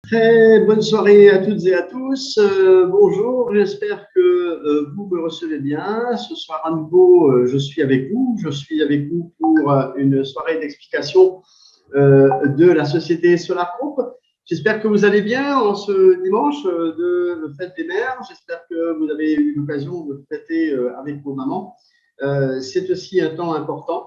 Très bonne soirée à toutes et à tous. Bonjour, j'espère que vous me recevez bien. Ce soir à nouveau, je suis avec vous. Je suis avec vous pour une soirée d'explication de la société Solar Group. J'espère que vous allez bien en ce dimanche de fête des mères. J'espère que vous avez eu l'occasion de fêter avec vos mamans. C'est aussi un temps important.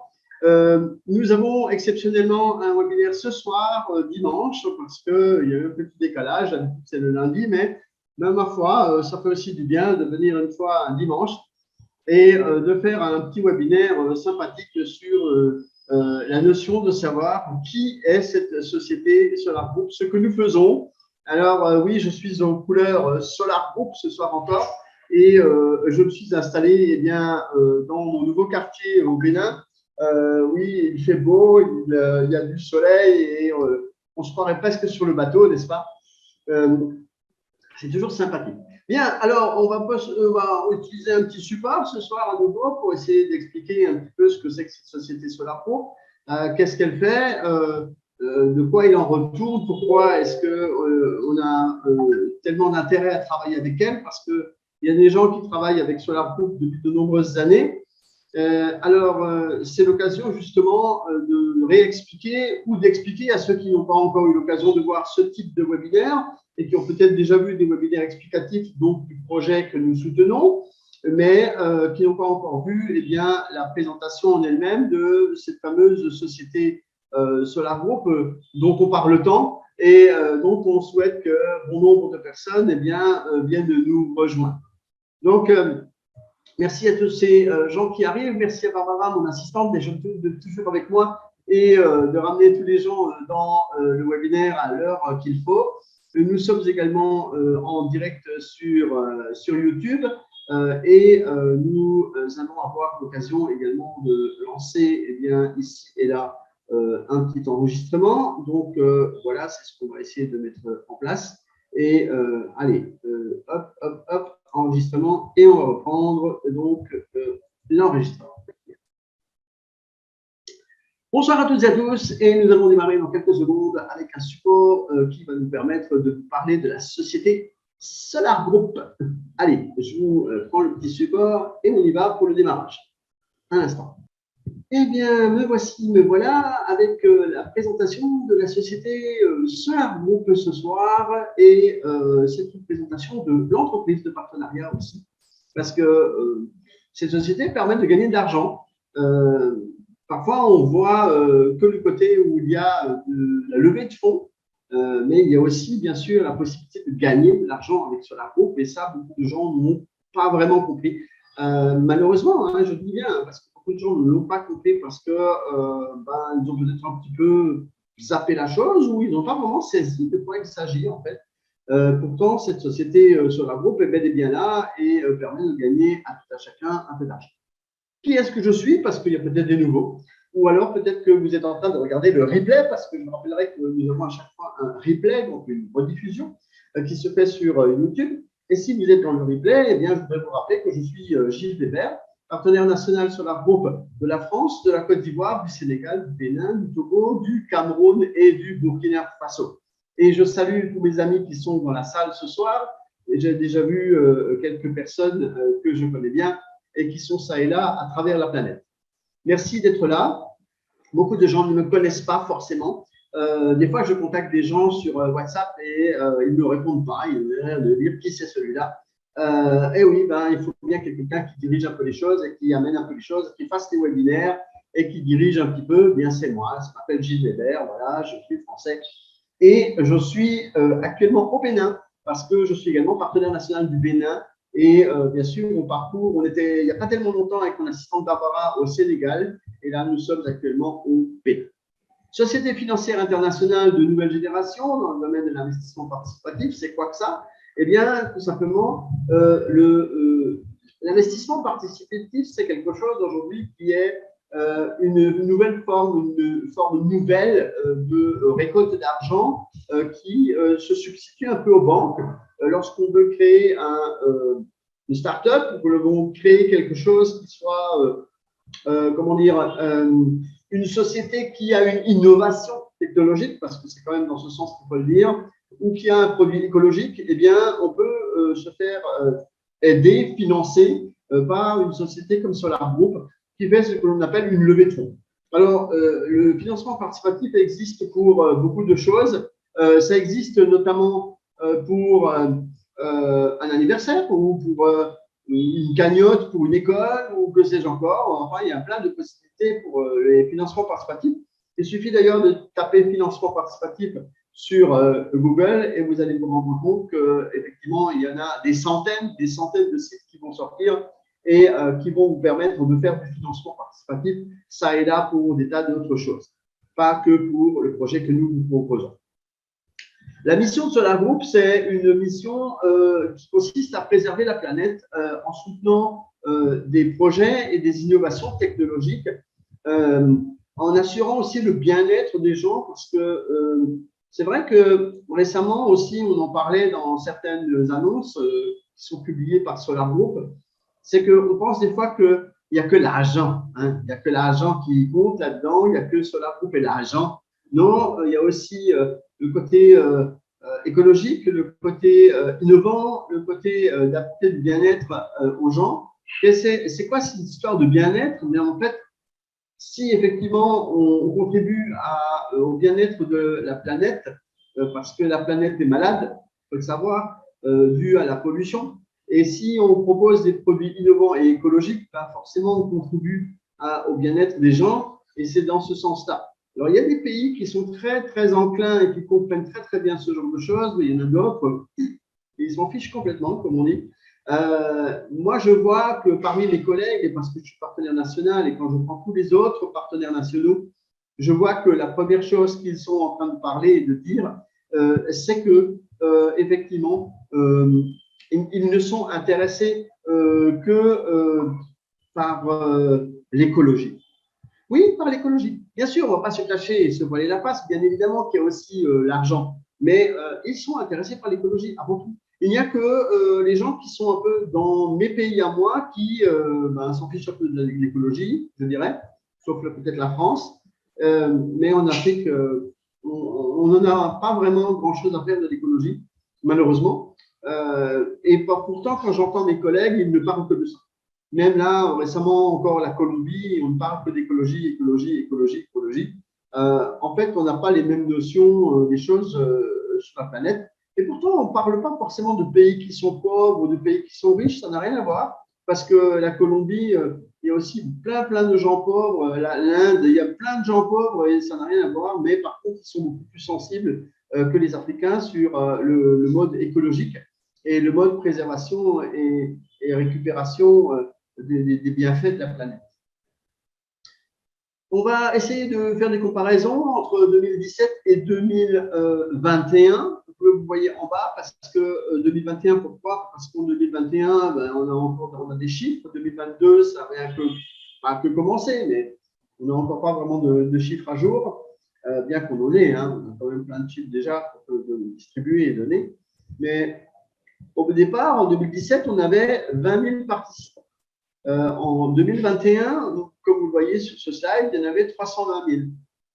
Nous avons exceptionnellement un webinaire ce soir, dimanche, parce qu'il y a eu un petit décalage. D'habitude, c'est le lundi, mais même ma foi, ça fait aussi du bien de venir une fois un dimanche et de faire un petit webinaire sympathique sur la notion de savoir qui est cette société Solar Group, ce que nous faisons. Alors, oui, je suis aux couleurs Solar Group ce soir encore et je me suis installé bien, dans mon nouveau quartier au Bénin. Oui, il fait beau, il y a du soleil et on se croirait presque sur le bateau, n'est-ce pas? Euh, c'est toujours sympathique. Bien, alors on va utiliser un petit support ce soir à nouveau pour essayer d'expliquer un petit peu ce que c'est que cette société SolarPro, qu'est-ce qu'elle fait, de quoi il en retourne, pourquoi est-ce qu'on a tellement d'intérêt à travailler avec elle, parce qu'il y a des gens qui travaillent avec SolarPro depuis de nombreuses années. C'est l'occasion justement de réexpliquer ou d'expliquer à ceux qui n'ont pas encore eu l'occasion de voir ce type de webinaire et qui ont peut-être déjà vu des webinaires explicatifs donc, du projet que nous soutenons, mais qui n'ont pas encore vu eh bien, la présentation en elle-même de cette fameuse société Solar Group dont on parle tant et dont on souhaite que bon nombre de personnes eh bien, viennent nous rejoindre. Donc, merci à tous ces gens qui arrivent. Merci à Barbara, mon assistante, déjà toujours avec moi et de ramener tous les gens dans le webinaire à l'heure qu'il faut. Nous sommes également en direct sur YouTube et nous allons avoir l'occasion également de lancer eh bien, ici et là un petit enregistrement. Donc voilà, c'est ce qu'on va essayer de mettre en place. Et allez, hop, hop, hop, enregistrement et on va reprendre donc l'enregistrement. Bonsoir à toutes et à tous et nous allons démarrer dans quelques secondes avec un support qui va nous permettre de vous parler de la société Solar Group. Allez, je vous prends le petit support et on y va pour le démarrage. Un instant. Eh bien, me voilà avec la présentation de la société Solar Group ce soir et c'est une présentation de l'entreprise de partenariat aussi parce que ces sociétés permettent de gagner de l'argent. Parfois, on voit que le côté où il y a de la levée de fonds, mais il y a aussi, bien sûr, la possibilité de gagner de l'argent avec Solar Group et ça, beaucoup de gens n'ont pas vraiment compris. Malheureusement, hein, je dis bien, parce que beaucoup de gens ne l'ont pas compris parce que ils ont peut-être un petit peu zappé la chose ou ils n'ont pas vraiment saisi de quoi il s'agit en fait. Pourtant, cette société Solar Group est bel et bien là et permet de gagner à tout à chacun un peu d'argent. Qui est-ce que je suis? Parce qu'il y a peut-être des nouveaux. Ou alors peut-être que vous êtes en train de regarder le replay, parce que je me rappellerai que nous avons à chaque fois un replay, donc une rediffusion, qui se fait sur YouTube. Et si vous êtes dans le replay, eh bien, je voudrais vous rappeler que je suis Gilles Weber, partenaire national Solar Group de la France, de la Côte d'Ivoire, du Sénégal, du Bénin, du Togo, du Cameroun et du Burkina Faso. Et je salue tous mes amis qui sont dans la salle ce soir. Et j'ai déjà vu quelques personnes que je connais bien et qui sont ça et là à travers la planète. Merci d'être là. Beaucoup de gens ne me connaissent pas forcément. Des fois, je contacte des gens sur WhatsApp et ils ne me répondent pas. Ils n'ont rien de dire qui c'est celui-là. Et oui, il faut bien quelqu'un qui dirige un peu les choses et qui amène un peu les choses, qui fasse les webinaires et qui dirige un petit peu. Bien, c'est moi. Je m'appelle Gilles Weber. Voilà, je suis français. Et je suis actuellement au Bénin parce que je suis également partenaire national du Bénin. Et bien sûr, mon parcours, on était il n'y a pas tellement longtemps avec mon assistante Barbara au Sénégal. Et là, nous sommes actuellement au Bénin. Société financière internationale de nouvelle génération dans le domaine de l'investissement participatif, c'est quoi que ça? Eh bien, tout simplement, l'investissement participatif, c'est quelque chose aujourd'hui qui est une nouvelle forme, une forme nouvelle de récolte d'argent qui se substitue un peu aux banques. Lorsqu'on veut créer une start-up, ou que l'on veut créer quelque chose qui soit, comment dire, une société qui a une innovation technologique, parce que c'est quand même dans ce sens qu'il faut le dire, ou qui a un produit écologique, eh bien, on peut se faire aider, financer par une société comme Solar Group qui fait ce que l'on appelle une levée de fonds. Alors, le financement participatif existe pour beaucoup de choses. Ça existe notamment pour un anniversaire ou pour une cagnotte pour une école ou que sais-je encore. Enfin, il y a plein de possibilités pour les financements participatifs. Il suffit d'ailleurs de taper financement participatif sur Google et vous allez vous rendre compte qu'effectivement, il y en a des centaines de sites qui vont sortir et qui vont vous permettre de faire du financement participatif, ça et là pour des tas d'autres choses, pas que pour le projet que nous vous proposons. La mission de Solar Group, c'est une mission qui consiste à préserver la planète en soutenant des projets et des innovations technologiques, en assurant aussi le bien-être des gens, parce que c'est vrai que récemment aussi, on en parlait dans certaines annonces qui sont publiées par Solar Group, c'est qu'on pense des fois qu'il n'y a que l'argent, hein, il n'y a que l'argent qui compte là-dedans, il n'y a que Solar Group et l'argent. Non, il y a aussi le côté écologique, le côté innovant, le côté d'apporter du bien-être aux gens. Et c'est quoi cette histoire de bien-être? Mais en fait, si effectivement on contribue au bien-être de la planète, parce que la planète est malade, il faut le savoir, dû à la pollution, et si on propose des produits innovants et écologiques, ben forcément on contribue au bien-être des gens, et c'est dans ce sens-là. Alors il y a des pays qui sont très très enclins et qui comprennent très très bien ce genre de choses, mais il y en a d'autres, ils s'en fichent complètement, comme on dit. Moi, je vois que parmi mes collègues, et parce que je suis partenaire national, et quand je prends tous les autres partenaires nationaux, je vois que la première chose qu'ils sont en train de parler et de dire, c'est que effectivement, ils ne sont intéressés que par l'écologie. Oui, par l'écologie. Bien sûr, on ne va pas se cacher et se voiler la face. Bien évidemment qu'il y a aussi l'argent, mais ils sont intéressés par l'écologie avant tout. Il n'y a que les gens qui sont un peu dans mes pays à moi qui s'en fichent un peu de l'écologie, je dirais, sauf peut-être la France. Mais en Afrique, on n'en a pas vraiment grand-chose à faire de l'écologie, malheureusement. Et pourtant, quand j'entends mes collègues, ils ne parlent que de ça. Même là, récemment, encore la Colombie, on ne parle que d'écologie, écologie, écologie, écologie. En fait, on n'a pas les mêmes notions des choses sur la planète. Et pourtant, on ne parle pas forcément de pays qui sont pauvres ou de pays qui sont riches, ça n'a rien à voir. Parce que la Colombie, il y a aussi plein de gens pauvres. L'Inde, il y a plein de gens pauvres et ça n'a rien à voir. Mais par contre, ils sont beaucoup plus sensibles que les Africains sur le mode écologique et le mode préservation et récupération des bienfaits de la planète. On va essayer de faire des comparaisons entre 2017 et 2021. Vous voyez en bas, parce que 2021, pourquoi? Parce qu'en 2021, on a des chiffres. 2022, ça n'a pas que commencé, mais on n'a encore pas vraiment de chiffres à jour, bien qu'on en ait. Hein, on a quand même plein de chiffres déjà qu'on peut distribuer et donner. Mais au départ, en 2017, on avait 20 000 participants. En 2021, comme vous le voyez sur ce slide, il y en avait 320 000.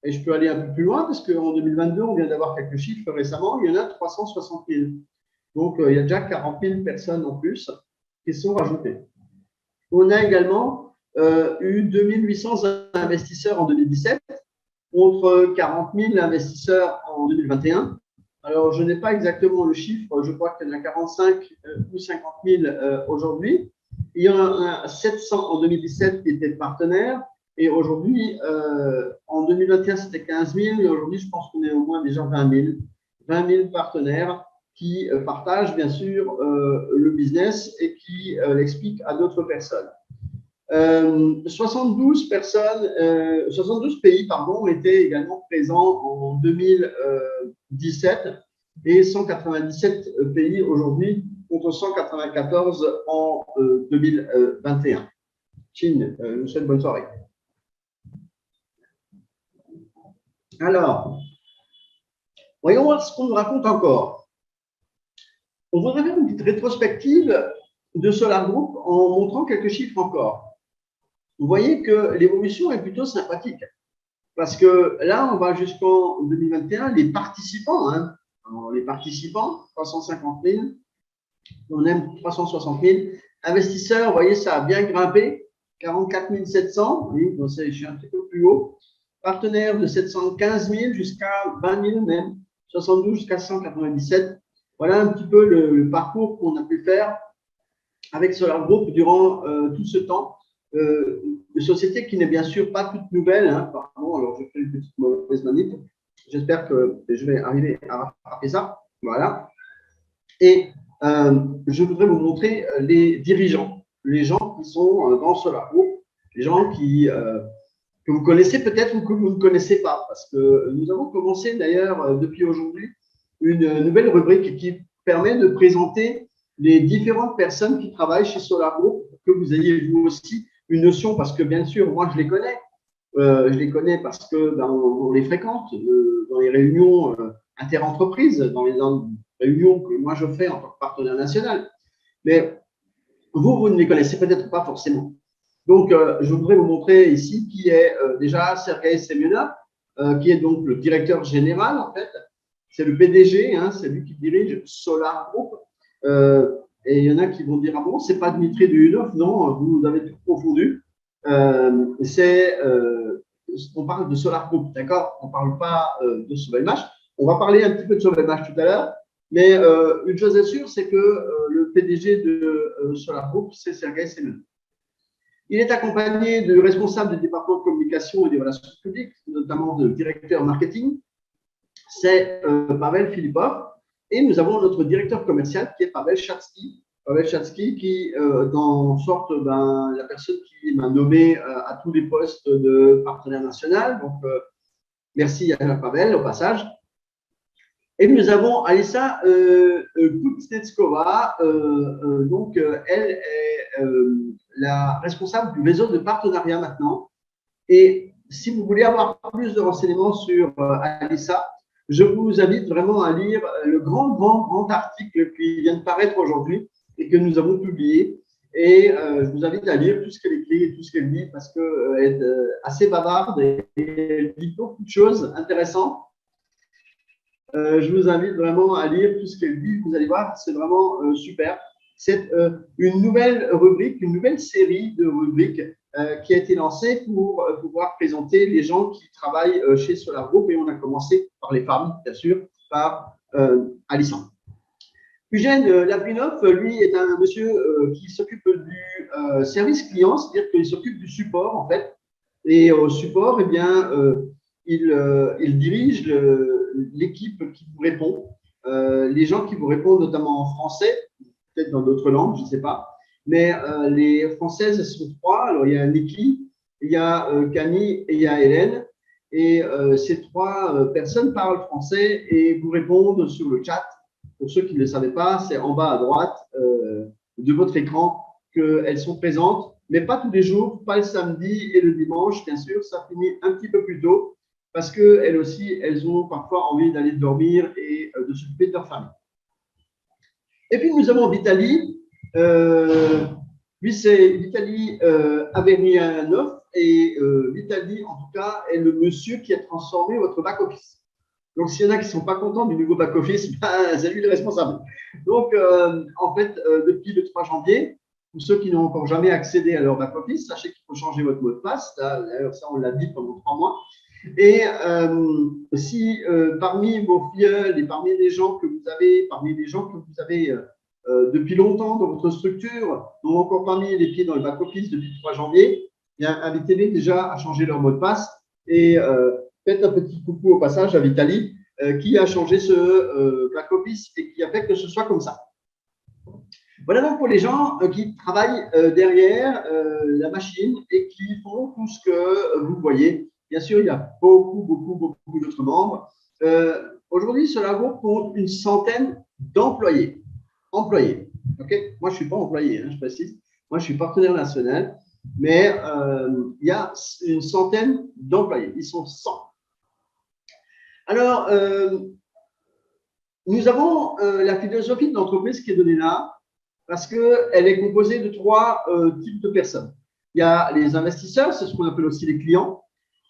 Et je peux aller un peu plus loin parce qu'en 2022, on vient d'avoir quelques chiffres récemment, il y en a 360 000. Donc, il y a déjà 40 000 personnes en plus qui sont rajoutées. On a également eu 2800 investisseurs en 2017 contre 40 000 investisseurs en 2021. Alors, je n'ai pas exactement le chiffre, je crois qu'il y en a 45 ou 50 000 aujourd'hui. Il y en a 700 en 2017 qui étaient partenaires et aujourd'hui, en 2021, c'était 15 000 et aujourd'hui, je pense qu'on est au moins déjà 20 000. 20 000 partenaires qui partagent bien sûr le business et qui l'expliquent à d'autres personnes. 72 pays étaient également présents en 2017 et 197 pays aujourd'hui contre 194 en 2021. Chine, je vous souhaite bonne soirée. Alors, voyons voir ce qu'on nous raconte encore. On voudrait faire une petite rétrospective de Solar Group en montrant quelques chiffres encore. Vous voyez que l'évolution est plutôt sympathique. Parce que là, on va jusqu'en 2021, les participants, hein, Alors, les participants, 350 000. On aime 360 000. Investisseurs, vous voyez, ça a bien grimpé, 44 700. Oui, donc je suis un petit peu plus haut. Partenaires de 715 000 jusqu'à 20 000 même, 72 jusqu'à 197. Voilà un petit peu le parcours qu'on a pu faire avec Solar Group durant tout ce temps. Une société qui n'est bien sûr pas toute nouvelle. Hein, pardon, alors je fais une petite mauvaise manip. J'espère que je vais arriver à rattraper ça. Voilà. Et je voudrais vous montrer les dirigeants, les gens qui sont dans Solar Group, les gens que vous connaissez peut-être ou que vous ne connaissez pas, parce que nous avons commencé d'ailleurs depuis aujourd'hui une nouvelle rubrique qui permet de présenter les différentes personnes qui travaillent chez Solar Group, pour que vous ayez vous aussi une notion, parce que bien sûr, moi je les connais parce que on les fréquente dans les réunions interentreprises, dans les réunions que moi je fais en tant que partenaire national. Mais vous ne les connaissez peut-être pas forcément. Donc, je voudrais vous montrer ici qui est déjà Sergei Semyonov, qui est donc le directeur général, en fait. C'est le PDG, hein, c'est lui qui dirige Solar Group. Et il y en a qui vont dire, ah bon, c'est pas Dmitri Duyunov, non, vous avez tout confondu. On parle de Solar Group, d'accord? On ne parle pas de Sovelmash. On va parler un petit peu de Sovelmash tout à l'heure. Mais une chose est sûre, c'est que le PDG de Solar Group, c'est Sergei Semyonov. Il est accompagné de responsables du département de communication et des relations publiques, notamment de directeur marketing. C'est Pavel Filipov. Et nous avons notre directeur commercial qui est Pavel Chatsky. Pavel Chatsky qui, dans sorte, la personne qui m'a nommé à tous les postes de partenaire national. Donc, merci à Pavel au passage. Et nous avons Alissa Kuznetskova. Donc, elle est la responsable du réseau de partenariat maintenant. Et si vous voulez avoir plus de renseignements sur Alissa, je vous invite vraiment à lire le grand article qui vient de paraître aujourd'hui et que nous avons publié. Et je vous invite à lire tout ce qu'elle écrit et tout ce qu'elle dit parce qu'elle est assez bavarde et elle dit beaucoup de choses intéressantes. Je vous invite vraiment à lire tout ce qu'elle dit. Vous allez voir, c'est vraiment super. C'est une nouvelle rubrique, une nouvelle série de rubriques qui a été lancée pour pouvoir présenter les gens qui travaillent chez Solar Group. Et on a commencé par les femmes, bien sûr, par Alissandre. Eugène Laprinov, lui, est un monsieur qui s'occupe du service client, c'est-à-dire qu'il s'occupe du support, en fait. Et au support, eh bien, il dirige l'équipe qui vous répond, les gens qui vous répondent notamment en français, peut-être dans d'autres langues, je ne sais pas. Mais les françaises, elles sont trois. Alors, il y a Niki, il y a Camille et il y a Hélène. Et ces trois personnes parlent français et vous répondent sur le chat. Pour ceux qui ne le savaient pas, c'est en bas à droite de votre écran qu'elles sont présentes, mais pas tous les jours, pas le samedi et le dimanche, bien sûr. Ça finit un petit peu plus tôt parce qu'elles aussi, elles ont parfois envie d'aller dormir et de s'occuper de leur famille. Et puis, nous avons Vitaly. Lui, c'est Vitaly Averianov. Et Vitaly, en tout cas, est le monsieur qui a transformé votre back-office. Donc, s'il y en a qui ne sont pas contents du nouveau back-office, c'est lui le responsable. Donc, en fait, depuis le 3 janvier, pour ceux qui n'ont encore jamais accédé à leur back-office, sachez qu'il faut changer votre mot de passe. D'ailleurs, ça, on l'a dit pendant 3 mois. Et si parmi vos filleuls et parmi les gens que vous avez, depuis longtemps dans votre structure, n'ont encore pas mis les pieds dans le back-office depuis le 3 janvier, invitez-les déjà à changer leur mot de passe et faites un petit coucou au passage à Vitaly qui a changé ce back-office et qui a fait que ce soit comme ça. Voilà donc pour les gens qui travaillent derrière la machine et qui font tout ce que vous voyez. Bien sûr, il y a beaucoup d'autres membres. Aujourd'hui, Solar Group compte une centaine d'employés. Okay. Moi, je ne suis pas employé, hein, je précise. Moi, je suis partenaire national, mais il y a une centaine d'employés. Ils sont 100. Alors, nous avons la philosophie de l'entreprise qui est donnée là, parce qu'elle est composée de 3 types de personnes. Il y a les investisseurs, c'est ce qu'on appelle aussi les clients.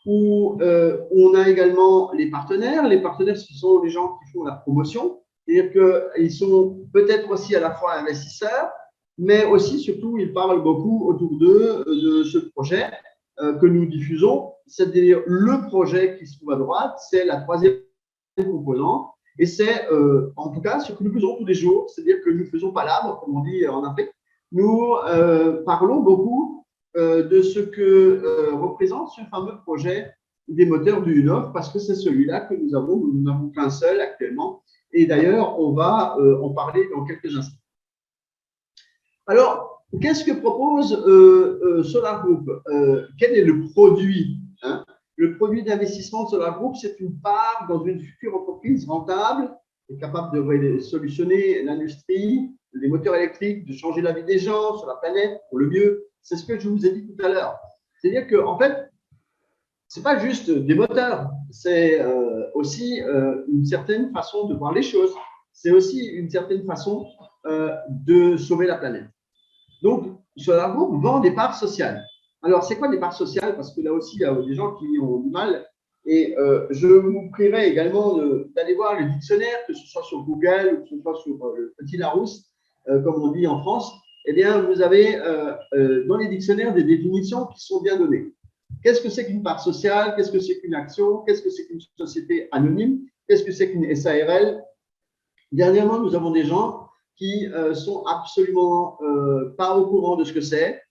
où on a également les partenaires. Les partenaires, ce sont les gens qui font la promotion, c'est-à-dire qu'ils sont peut-être aussi à la fois investisseurs, mais aussi, surtout, ils parlent beaucoup autour d'eux de ce projet que nous diffusons, c'est-à-dire le projet qui se trouve à droite, c'est la troisième composante, et c'est en tout cas ce que nous faisons tous les jours, c'est-à-dire que nous ne faisons pas l'arbre, comme on dit en Afrique, nous parlons beaucoup de ce que représente ce fameux projet des moteurs du UNOF, parce que c'est celui-là que nous n'avons qu'un seul actuellement, et d'ailleurs, on va en parler dans quelques instants. Alors, qu'est-ce que propose Solar Group? Quel est le produit, hein? Le produit d'investissement de Solar Group, c'est une part dans une future entreprise rentable et capable de solutionner l'industrie, les moteurs électriques, de changer la vie des gens sur la planète pour le mieux. C'est ce que je vous ai dit tout à l'heure. C'est-à-dire qu'en fait, ce n'est pas juste des moteurs, c'est aussi une certaine façon de voir les choses. C'est aussi une certaine façon de sauver la planète. Donc, Solar Group vend des parts sociales. Alors, c'est quoi des parts sociales? Parce que là aussi, il y a des gens qui ont du mal. Et je vous prierai également d'aller voir le dictionnaire, que ce soit sur Google ou que ce soit sur le Petit Larousse, comme on dit en France. Eh bien, vous avez dans les dictionnaires des définitions qui sont bien données. Qu'est-ce que c'est qu'une part sociale? Qu'est-ce que c'est qu'une action? Qu'est-ce que c'est qu'une société anonyme? Qu'est-ce que c'est qu'une SARL? Dernièrement, nous avons des gens qui sont absolument pas au courant de ce que c'est,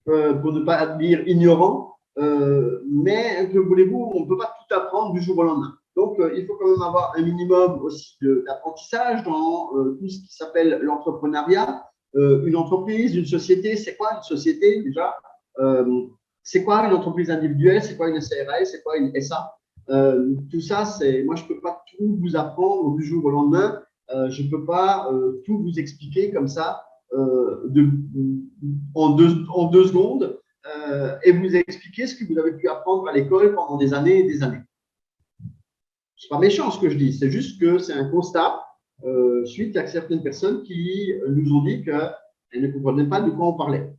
pour ne pas dire ignorants, mais que voulez-vous, on ne peut pas tout apprendre du jour au lendemain. Donc, il faut quand même avoir un minimum aussi d'apprentissage dans tout ce qui s'appelle l'entrepreneuriat. Une entreprise, une société, c'est quoi une société déjà? C'est quoi une entreprise individuelle? C'est quoi une SARL? C'est quoi une SA? Tout ça, moi, je ne peux pas tout vous apprendre du jour au lendemain. Je ne peux pas tout vous expliquer comme ça en deux secondes et vous expliquer ce que vous avez pu apprendre à l'école pendant des années et des années. Ce n'est pas méchant ce que je dis, c'est juste que c'est un constat suite à certaines personnes qui nous ont dit qu'elles ne comprenaient pas de quoi on parlait.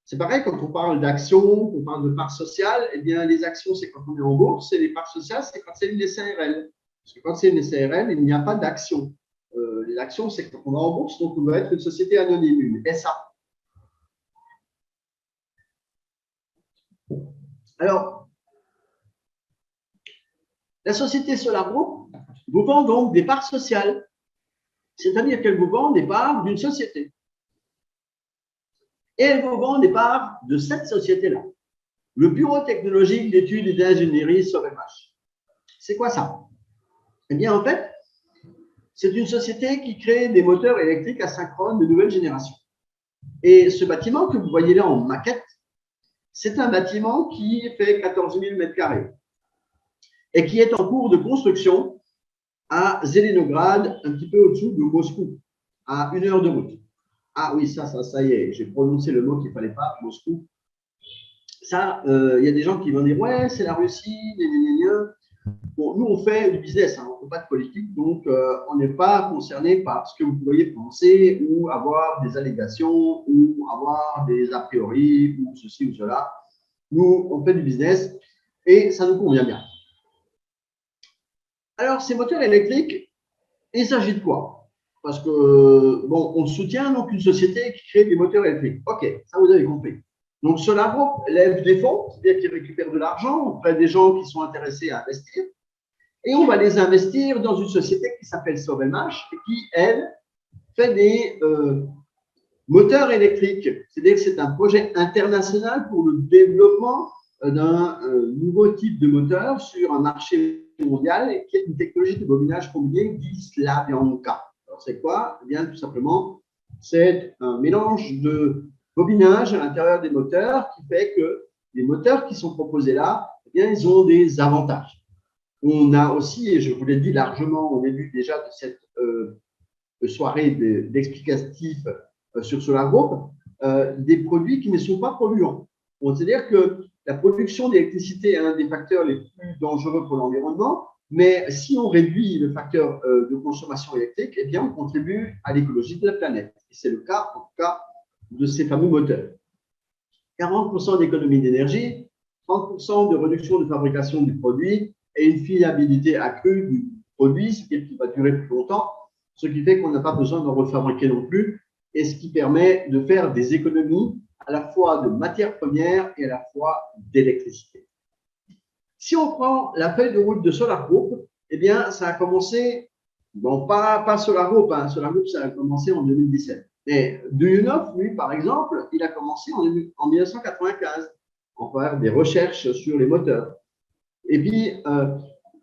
C'est pareil quand on parle d'actions, qu'on parle de parts sociales, eh bien les actions c'est quand on est en bourse et les parts sociales c'est quand c'est une SARL. Parce que quand c'est une SARL, il n'y a pas d'action. Les actions, c'est quand on est en bourse, donc on doit être une société anonyme, une SA. Alors, la société Solar Group vous vend donc des parts sociales, c'est-à-dire qu'elle vous vend des parts d'une société. Et elle vous vend des parts de cette société-là, le Bureau technologique d'études et d'ingénierie SOVEMH. C'est quoi ça? Eh bien, en fait, c'est une société qui crée des moteurs électriques asynchrones de nouvelle génération. Et ce bâtiment que vous voyez là en maquette, c'est un bâtiment qui fait 14 000 m² et qui est en cours de construction à Zelenograd, un petit peu au-dessous de Moscou, à 1 heure de route. Ah oui, ça y est, j'ai prononcé le mot qu'il ne fallait pas, Moscou. Ça, il y a des gens qui vont dire, ouais, c'est la Russie, Bon, nous, on fait du business, hein, on ne fait pas de politique, donc on n'est pas concerné par ce que vous pourriez penser ou avoir des allégations ou avoir des a priori ou ceci ou cela. Nous, on fait du business et ça nous convient bien. Alors, ces moteurs électriques, il s'agit de quoi? Parce que, bon, on soutient donc une société qui crée des moteurs électriques. OK, ça vous avez compris. Donc, Solar Group lève des fonds, c'est-à-dire qu'il récupère de l'argent auprès des gens qui sont intéressés à investir. Et on va les investir dans une société qui s'appelle SOVEMH et qui, elle, fait des moteurs électriques. C'est-à-dire que c'est un projet international pour le développement d'un nouveau type de moteur sur un marché mondial qui est une technologie de bobinage combiné dit Slavyanka. Alors, c'est quoi? Eh bien, tout simplement, c'est un mélange de bobinage à l'intérieur des moteurs qui fait que les moteurs qui sont proposés là, eh bien, ils ont des avantages. On a aussi, et je vous l'ai dit largement au début déjà de cette soirée d'explicatif sur Solar Group, des produits qui ne sont pas polluants. C'est-à-dire que la production d'électricité est un des facteurs les plus dangereux pour l'environnement, mais si on réduit le facteur de consommation électrique, eh bien, on contribue à l'écologie de la planète. Et c'est le cas, en tout cas, de ces fameux moteurs. 40% d'économie d'énergie, 30% de réduction de fabrication du produit et une fiabilité accrue du produit, ce qui va durer plus longtemps, ce qui fait qu'on n'a pas besoin d'en refabriquer non plus, et ce qui permet de faire des économies à la fois de matières premières et à la fois d'électricité. Si on prend la feuille de route de Solar Group, eh bien, ça a commencé, bon, pas Solar Group, hein, Solar Group, ça a commencé en 2017. Mais Duyunov, lui, par exemple, il a commencé en 1995, en faire des recherches sur les moteurs. Et puis,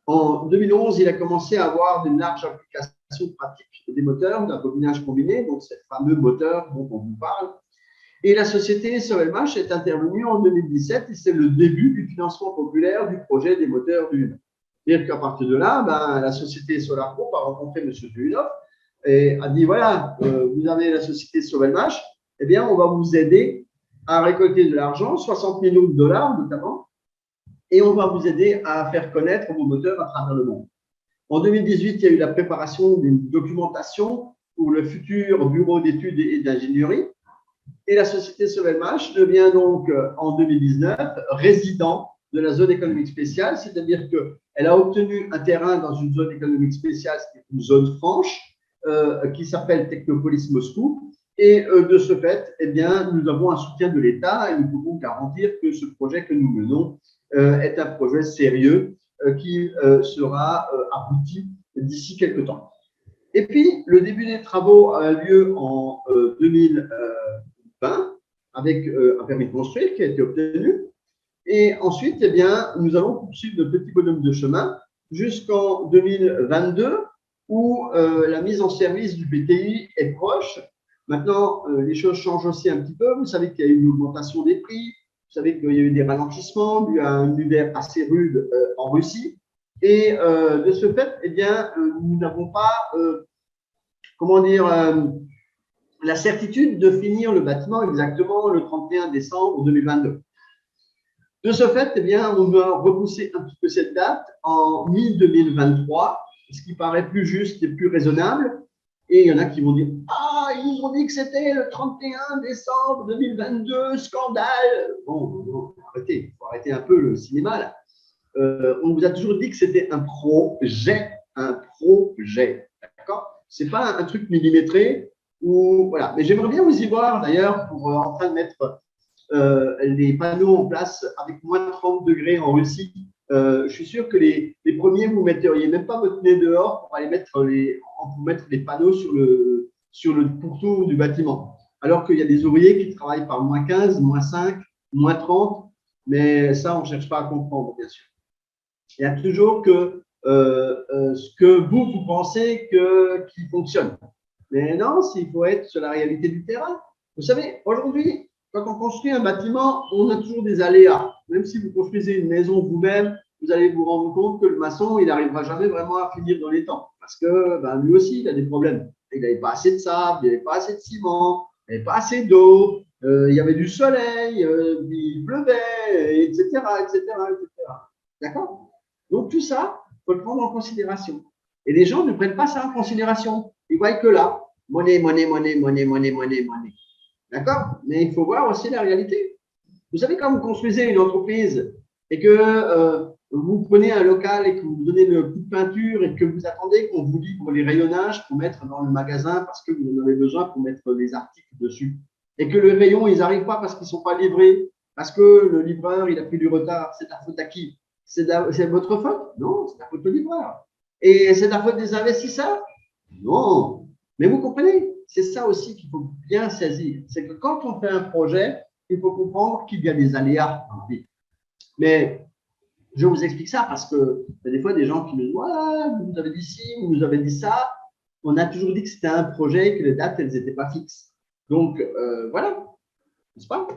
en 2011, il a commencé à avoir une large application pratique des moteurs, d'un bobinage combiné, donc ces fameux moteurs dont on vous parle. Et la société SOLMH est intervenue en 2017 et c'est le début du financement populaire du projet des moteurs Duyunov. C'est-à-dire qu'à partir de là, la société Solar Group a rencontré M. Duyunov et a dit voilà, vous avez la société SOLMH, eh bien, on va vous aider à récolter de l'argent, 60 millions de dollars notamment, et on va vous aider à faire connaître vos moteurs à travers le monde. En 2018, il y a eu la préparation d'une documentation pour le futur bureau d'études et d'ingénierie. Et la société SOLMH devient donc en 2019 résident de la zone économique spéciale, c'est-à-dire qu'elle a obtenu un terrain dans une zone économique spéciale, qui est une zone franche, qui s'appelle Technopolis Moscou. Et de ce fait, eh bien, nous avons un soutien de l'État et nous pouvons garantir que ce projet que nous menons est un projet sérieux qui sera abouti d'ici quelques temps. Et puis, le début des travaux a lieu en 2020 avec un permis de construire qui a été obtenu. Et ensuite, eh bien, nous allons poursuivre le petit bonhomme de chemin jusqu'en 2022 où la mise en service du BTI est proche. Maintenant, les choses changent aussi un petit peu. Vous savez qu'il y a eu une augmentation des prix. Vous savez qu'il y a eu des ralentissements dû à un hiver assez rude en Russie. Et de ce fait, eh bien, nous n'avons pas, comment dire, la certitude de finir le bâtiment exactement le 31 décembre 2022. De ce fait, eh bien, on va repousser un petit peu cette date en mi-2023, ce qui paraît plus juste et plus raisonnable. Et il y en a qui vont dire « Ah, ils nous ont dit que c'était le 31 décembre 2022, scandale !» Bon, arrêtez, il faut arrêter un peu le cinéma là. On vous a toujours dit que c'était un projet, d'accord? C'est pas un truc millimétré ou voilà. Mais j'aimerais bien vous y voir d'ailleurs pour en train de mettre les panneaux en place avec moins 30 degrés en Russie. Je suis sûr que les premiers, vous ne metteriez même pas votre nez dehors pour aller mettre les panneaux sur le pourtour du bâtiment. Alors qu'il y a des ouvriers qui travaillent par moins 15, moins 5, moins 30, mais ça, on ne cherche pas à comprendre, bien sûr. Il y a toujours que ce que vous pensez qui fonctionne. Mais non, il faut être sur la réalité du terrain. Vous savez, aujourd'hui, quand on construit un bâtiment, on a toujours des aléas. Même si vous construisez une maison vous-même, vous allez vous rendre compte que le maçon, il n'arrivera jamais vraiment à finir dans les temps. Parce que lui aussi, il a des problèmes. Il n'avait pas assez de sable, il n'avait pas assez de ciment, il n'avait pas assez d'eau, il y avait du soleil, il pleuvait, etc., etc., etc. D'accord? Donc, tout ça, il faut le prendre en considération. Et les gens ne prennent pas ça en considération. Ils voient que là, monnaie. D'accord? Mais il faut voir aussi la réalité. Vous savez, quand vous construisez une entreprise et que vous prenez un local et que vous donnez le coup de peinture et que vous attendez qu'on vous livre les rayonnages pour mettre dans le magasin parce que vous en avez besoin pour mettre les articles dessus et que le rayon, ils n'arrivent pas parce qu'ils ne sont pas livrés, parce que le livreur, il a pris du retard, c'est la faute à qui? C'est votre faute? Non, c'est la faute du livreur. Et c'est la faute des investisseurs? Non. Mais vous comprenez? C'est ça aussi qu'il faut bien saisir. C'est que quand on fait un projet, il faut comprendre qu'il y a des aléas dans la vie. Mais je vous explique ça parce que il y a des fois des gens qui me disent ouais, vous nous avez dit ci, vous nous avez dit ça. On a toujours dit que c'était un projet et que les dates, elles n'étaient pas fixes. Donc, voilà, n'est-ce pas?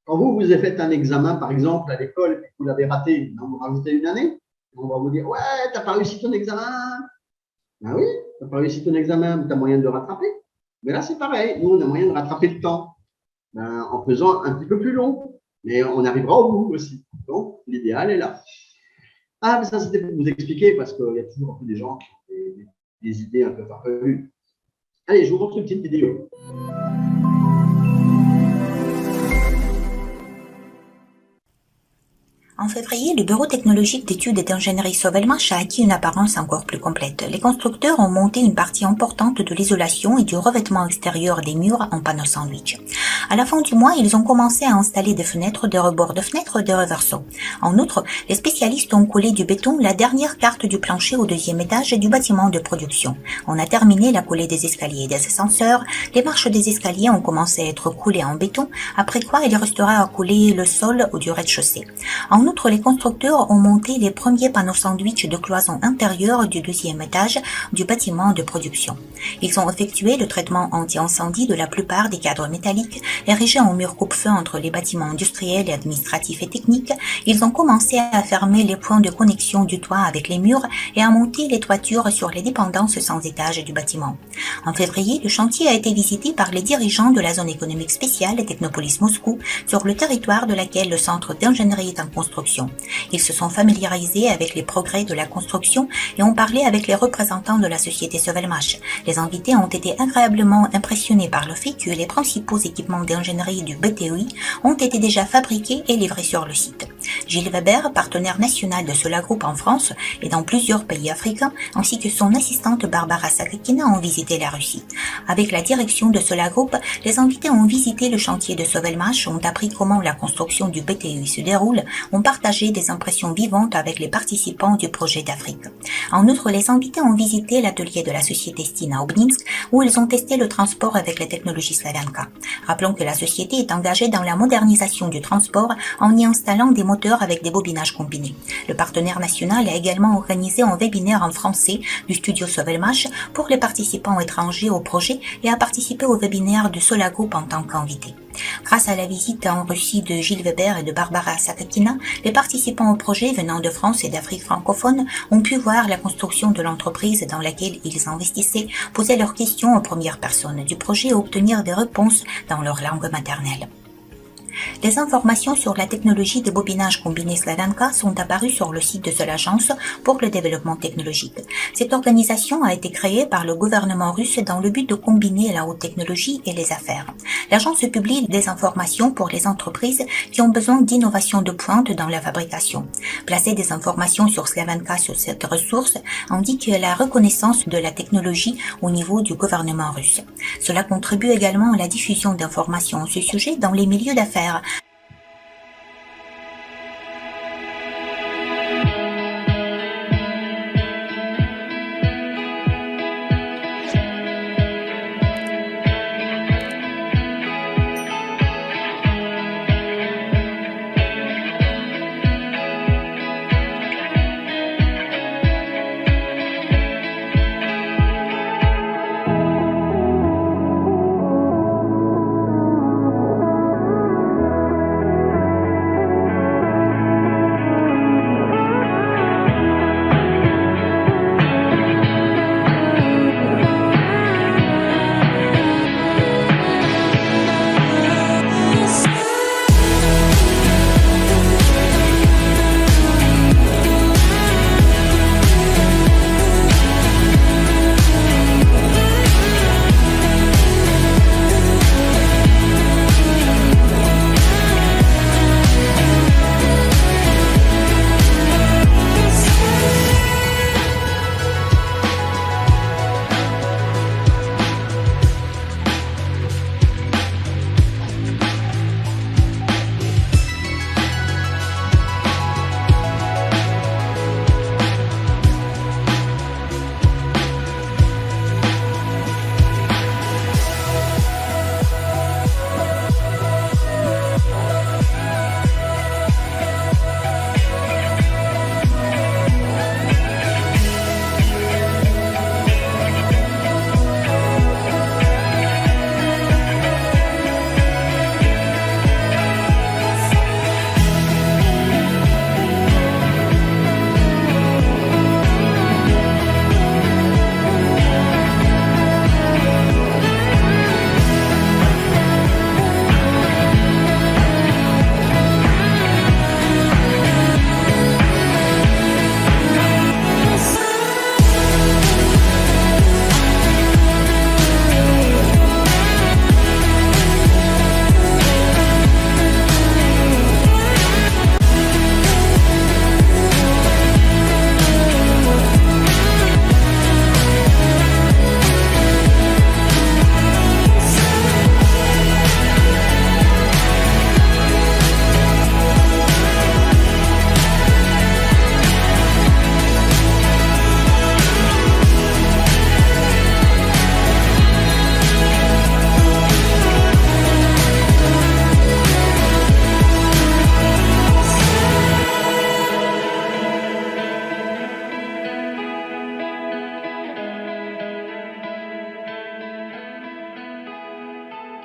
Quand vous avez fait un examen, par exemple, à l'école, et que vous l'avez raté, vous rajoutez une année, on va vous dire ouais, tu n'as pas réussi ton examen. Ben oui, tu n'as pas réussi ton examen, tu as moyen de le rattraper. Mais là, c'est pareil. Nous, on a moyen de rattraper le temps en faisant un petit peu plus long. Mais on arrivera au bout aussi. Donc, l'idéal est là. Ah, mais ça, c'était pour vous expliquer parce qu'il y a toujours un peu des gens qui ont des idées un peu farfelues. Allez, je vous montre une petite vidéo. En février, le bureau technologique d'études et d'ingénierie Sovelmash a acquis une apparence encore plus complète. Les constructeurs ont monté une partie importante de l'isolation et du revêtement extérieur des murs en panneaux sandwich. À la fin du mois, ils ont commencé à installer des fenêtres, des rebords de fenêtres, des reversos. En outre, les spécialistes ont collé du béton, la dernière carte du plancher au deuxième étage du bâtiment de production. On a terminé la collée des escaliers et des ascenseurs. Les marches des escaliers ont commencé à être coulées en béton, après quoi il restera à couler le sol du rez-de-chaussée. En outre, les constructeurs ont monté les premiers panneaux sandwich de cloison intérieure du deuxième étage du bâtiment de production. Ils ont effectué le traitement anti-incendie de la plupart des cadres métalliques érigés en murs coupe-feu entre les bâtiments industriels et administratifs et techniques. Ils ont commencé à fermer les points de connexion du toit avec les murs et à monter les toitures sur les dépendances sans étage du bâtiment. En février, le chantier a été visité par les dirigeants de la zone économique spéciale Technopolis Moscou, sur le territoire de laquelle le centre d'ingénierie est en construction. Ils se sont familiarisés avec les progrès de la construction et ont parlé avec les représentants de la société Sovelmash. Les invités ont été agréablement impressionnés par le fait que les principaux équipements d'ingénierie du BTEI ont été déjà fabriqués et livrés sur le site. Gilles Weber, partenaire national de Sola Group en France et dans plusieurs pays africains, ainsi que son assistante Barbara Sakakina ont visité la Russie. Avec la direction de Sola Group, les invités ont visité le chantier de Sovelmash, ont appris comment la construction du BTEI se déroule, ont partagé des impressions vivantes avec les participants du projet d'Afrique. En outre, les invités ont visité l'atelier de la société Stina Obninsk, où ils ont testé le transport avec la technologie Slavenka. Rappelons que la société est engagée dans la modernisation du transport en y installant des moteurs avec des bobinages combinés. Le partenaire national a également organisé un webinaire en français du studio Sovelmash pour les participants étrangers au projet et a participé au webinaire de Sola Group en tant qu'invité. Grâce à la visite en Russie de Gilles Weber et de Barbara Sakakina, les participants au projet venant de France et d'Afrique francophone ont pu voir la construction de l'entreprise dans laquelle ils investissaient, poser leurs questions aux premières personnes du projet et obtenir des réponses dans leur langue maternelle. Les informations sur la technologie de bobinage combiné Slavenka sont apparues sur le site de l'Agence pour le développement technologique. Cette organisation a été créée par le gouvernement russe dans le but de combiner la haute technologie et les affaires. L'agence publie des informations pour les entreprises qui ont besoin d'innovation de pointe dans la fabrication. Placer des informations sur Slavenka sur cette ressource indique la reconnaissance de la technologie au niveau du gouvernement russe. Cela contribue également à la diffusion d'informations à ce sujet dans les milieux d'affaires.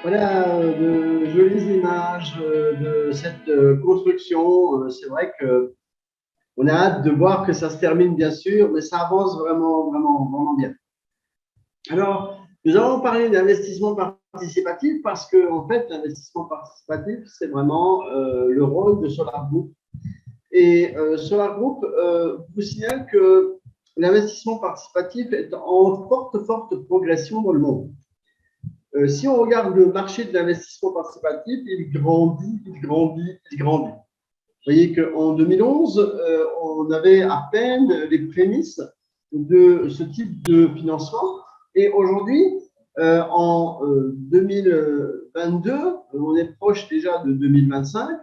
Voilà de jolies images de cette construction. C'est vrai que on a hâte de voir que ça se termine, bien sûr, mais ça avance vraiment, vraiment, vraiment bien. Alors, nous avons parlé d'investissement participatif parce que, en fait, l'investissement participatif, c'est vraiment le rôle de Solar Group. Et Solar Group vous signale que l'investissement participatif est en forte, forte progression dans le monde. Si on regarde le marché de l'investissement participatif, il grandit, il grandit, il grandit. Vous voyez qu'en 2011, on avait à peine les prémices de ce type de financement. Et aujourd'hui, en 2022, on est proche déjà de 2025,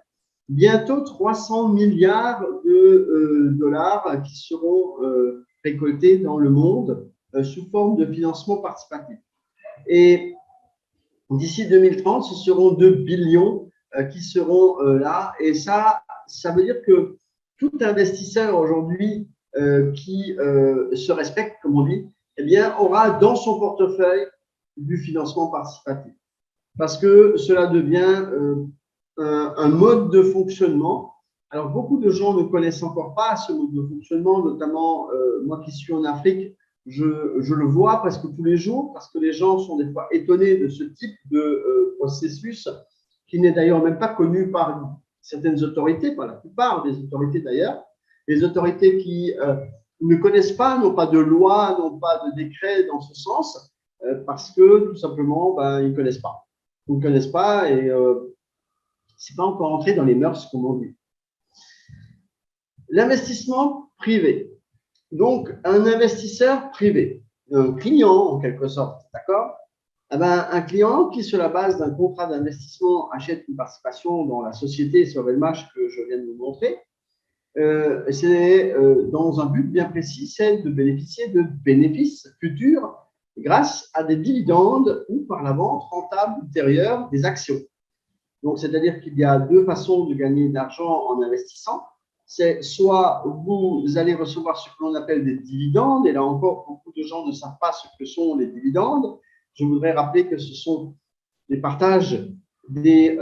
bientôt 300 milliards de dollars qui seront récoltés dans le monde sous forme de financement participatif. Et d'ici 2030, ce seront 2 billions qui seront là. Et ça veut dire que tout investisseur aujourd'hui qui se respecte, comme on dit, eh bien, aura dans son portefeuille du financement participatif. Parce que cela devient un mode de fonctionnement. Alors, beaucoup de gens ne connaissent encore pas ce mode de fonctionnement, notamment moi qui suis en Afrique, je le vois presque tous les jours parce que les gens sont des fois étonnés de ce type de processus qui n'est d'ailleurs même pas connu par certaines autorités, par la plupart des autorités d'ailleurs. Les autorités qui ne connaissent pas, n'ont pas de loi, n'ont pas de décret dans ce sens parce que tout simplement, ils ne connaissent pas. Ils ne connaissent pas et c'est pas encore entré dans les mœurs, comme on dit. L'investissement privé. Donc, un investisseur privé, un client en quelque sorte, d'accord? Un client qui, sur la base d'un contrat d'investissement, achète une participation dans la société Sovelmash que je viens de vous montrer, c'est dans un but bien précis, c'est de bénéficier de bénéfices futurs grâce à des dividendes ou par la vente rentable ultérieure des actions. Donc, c'est-à-dire qu'il y a deux façons de gagner de l'argent en investissant. C'est soit vous allez recevoir ce que l'on appelle des dividendes, et là encore, beaucoup de gens ne savent pas ce que sont les dividendes. Je voudrais rappeler que ce sont les partages des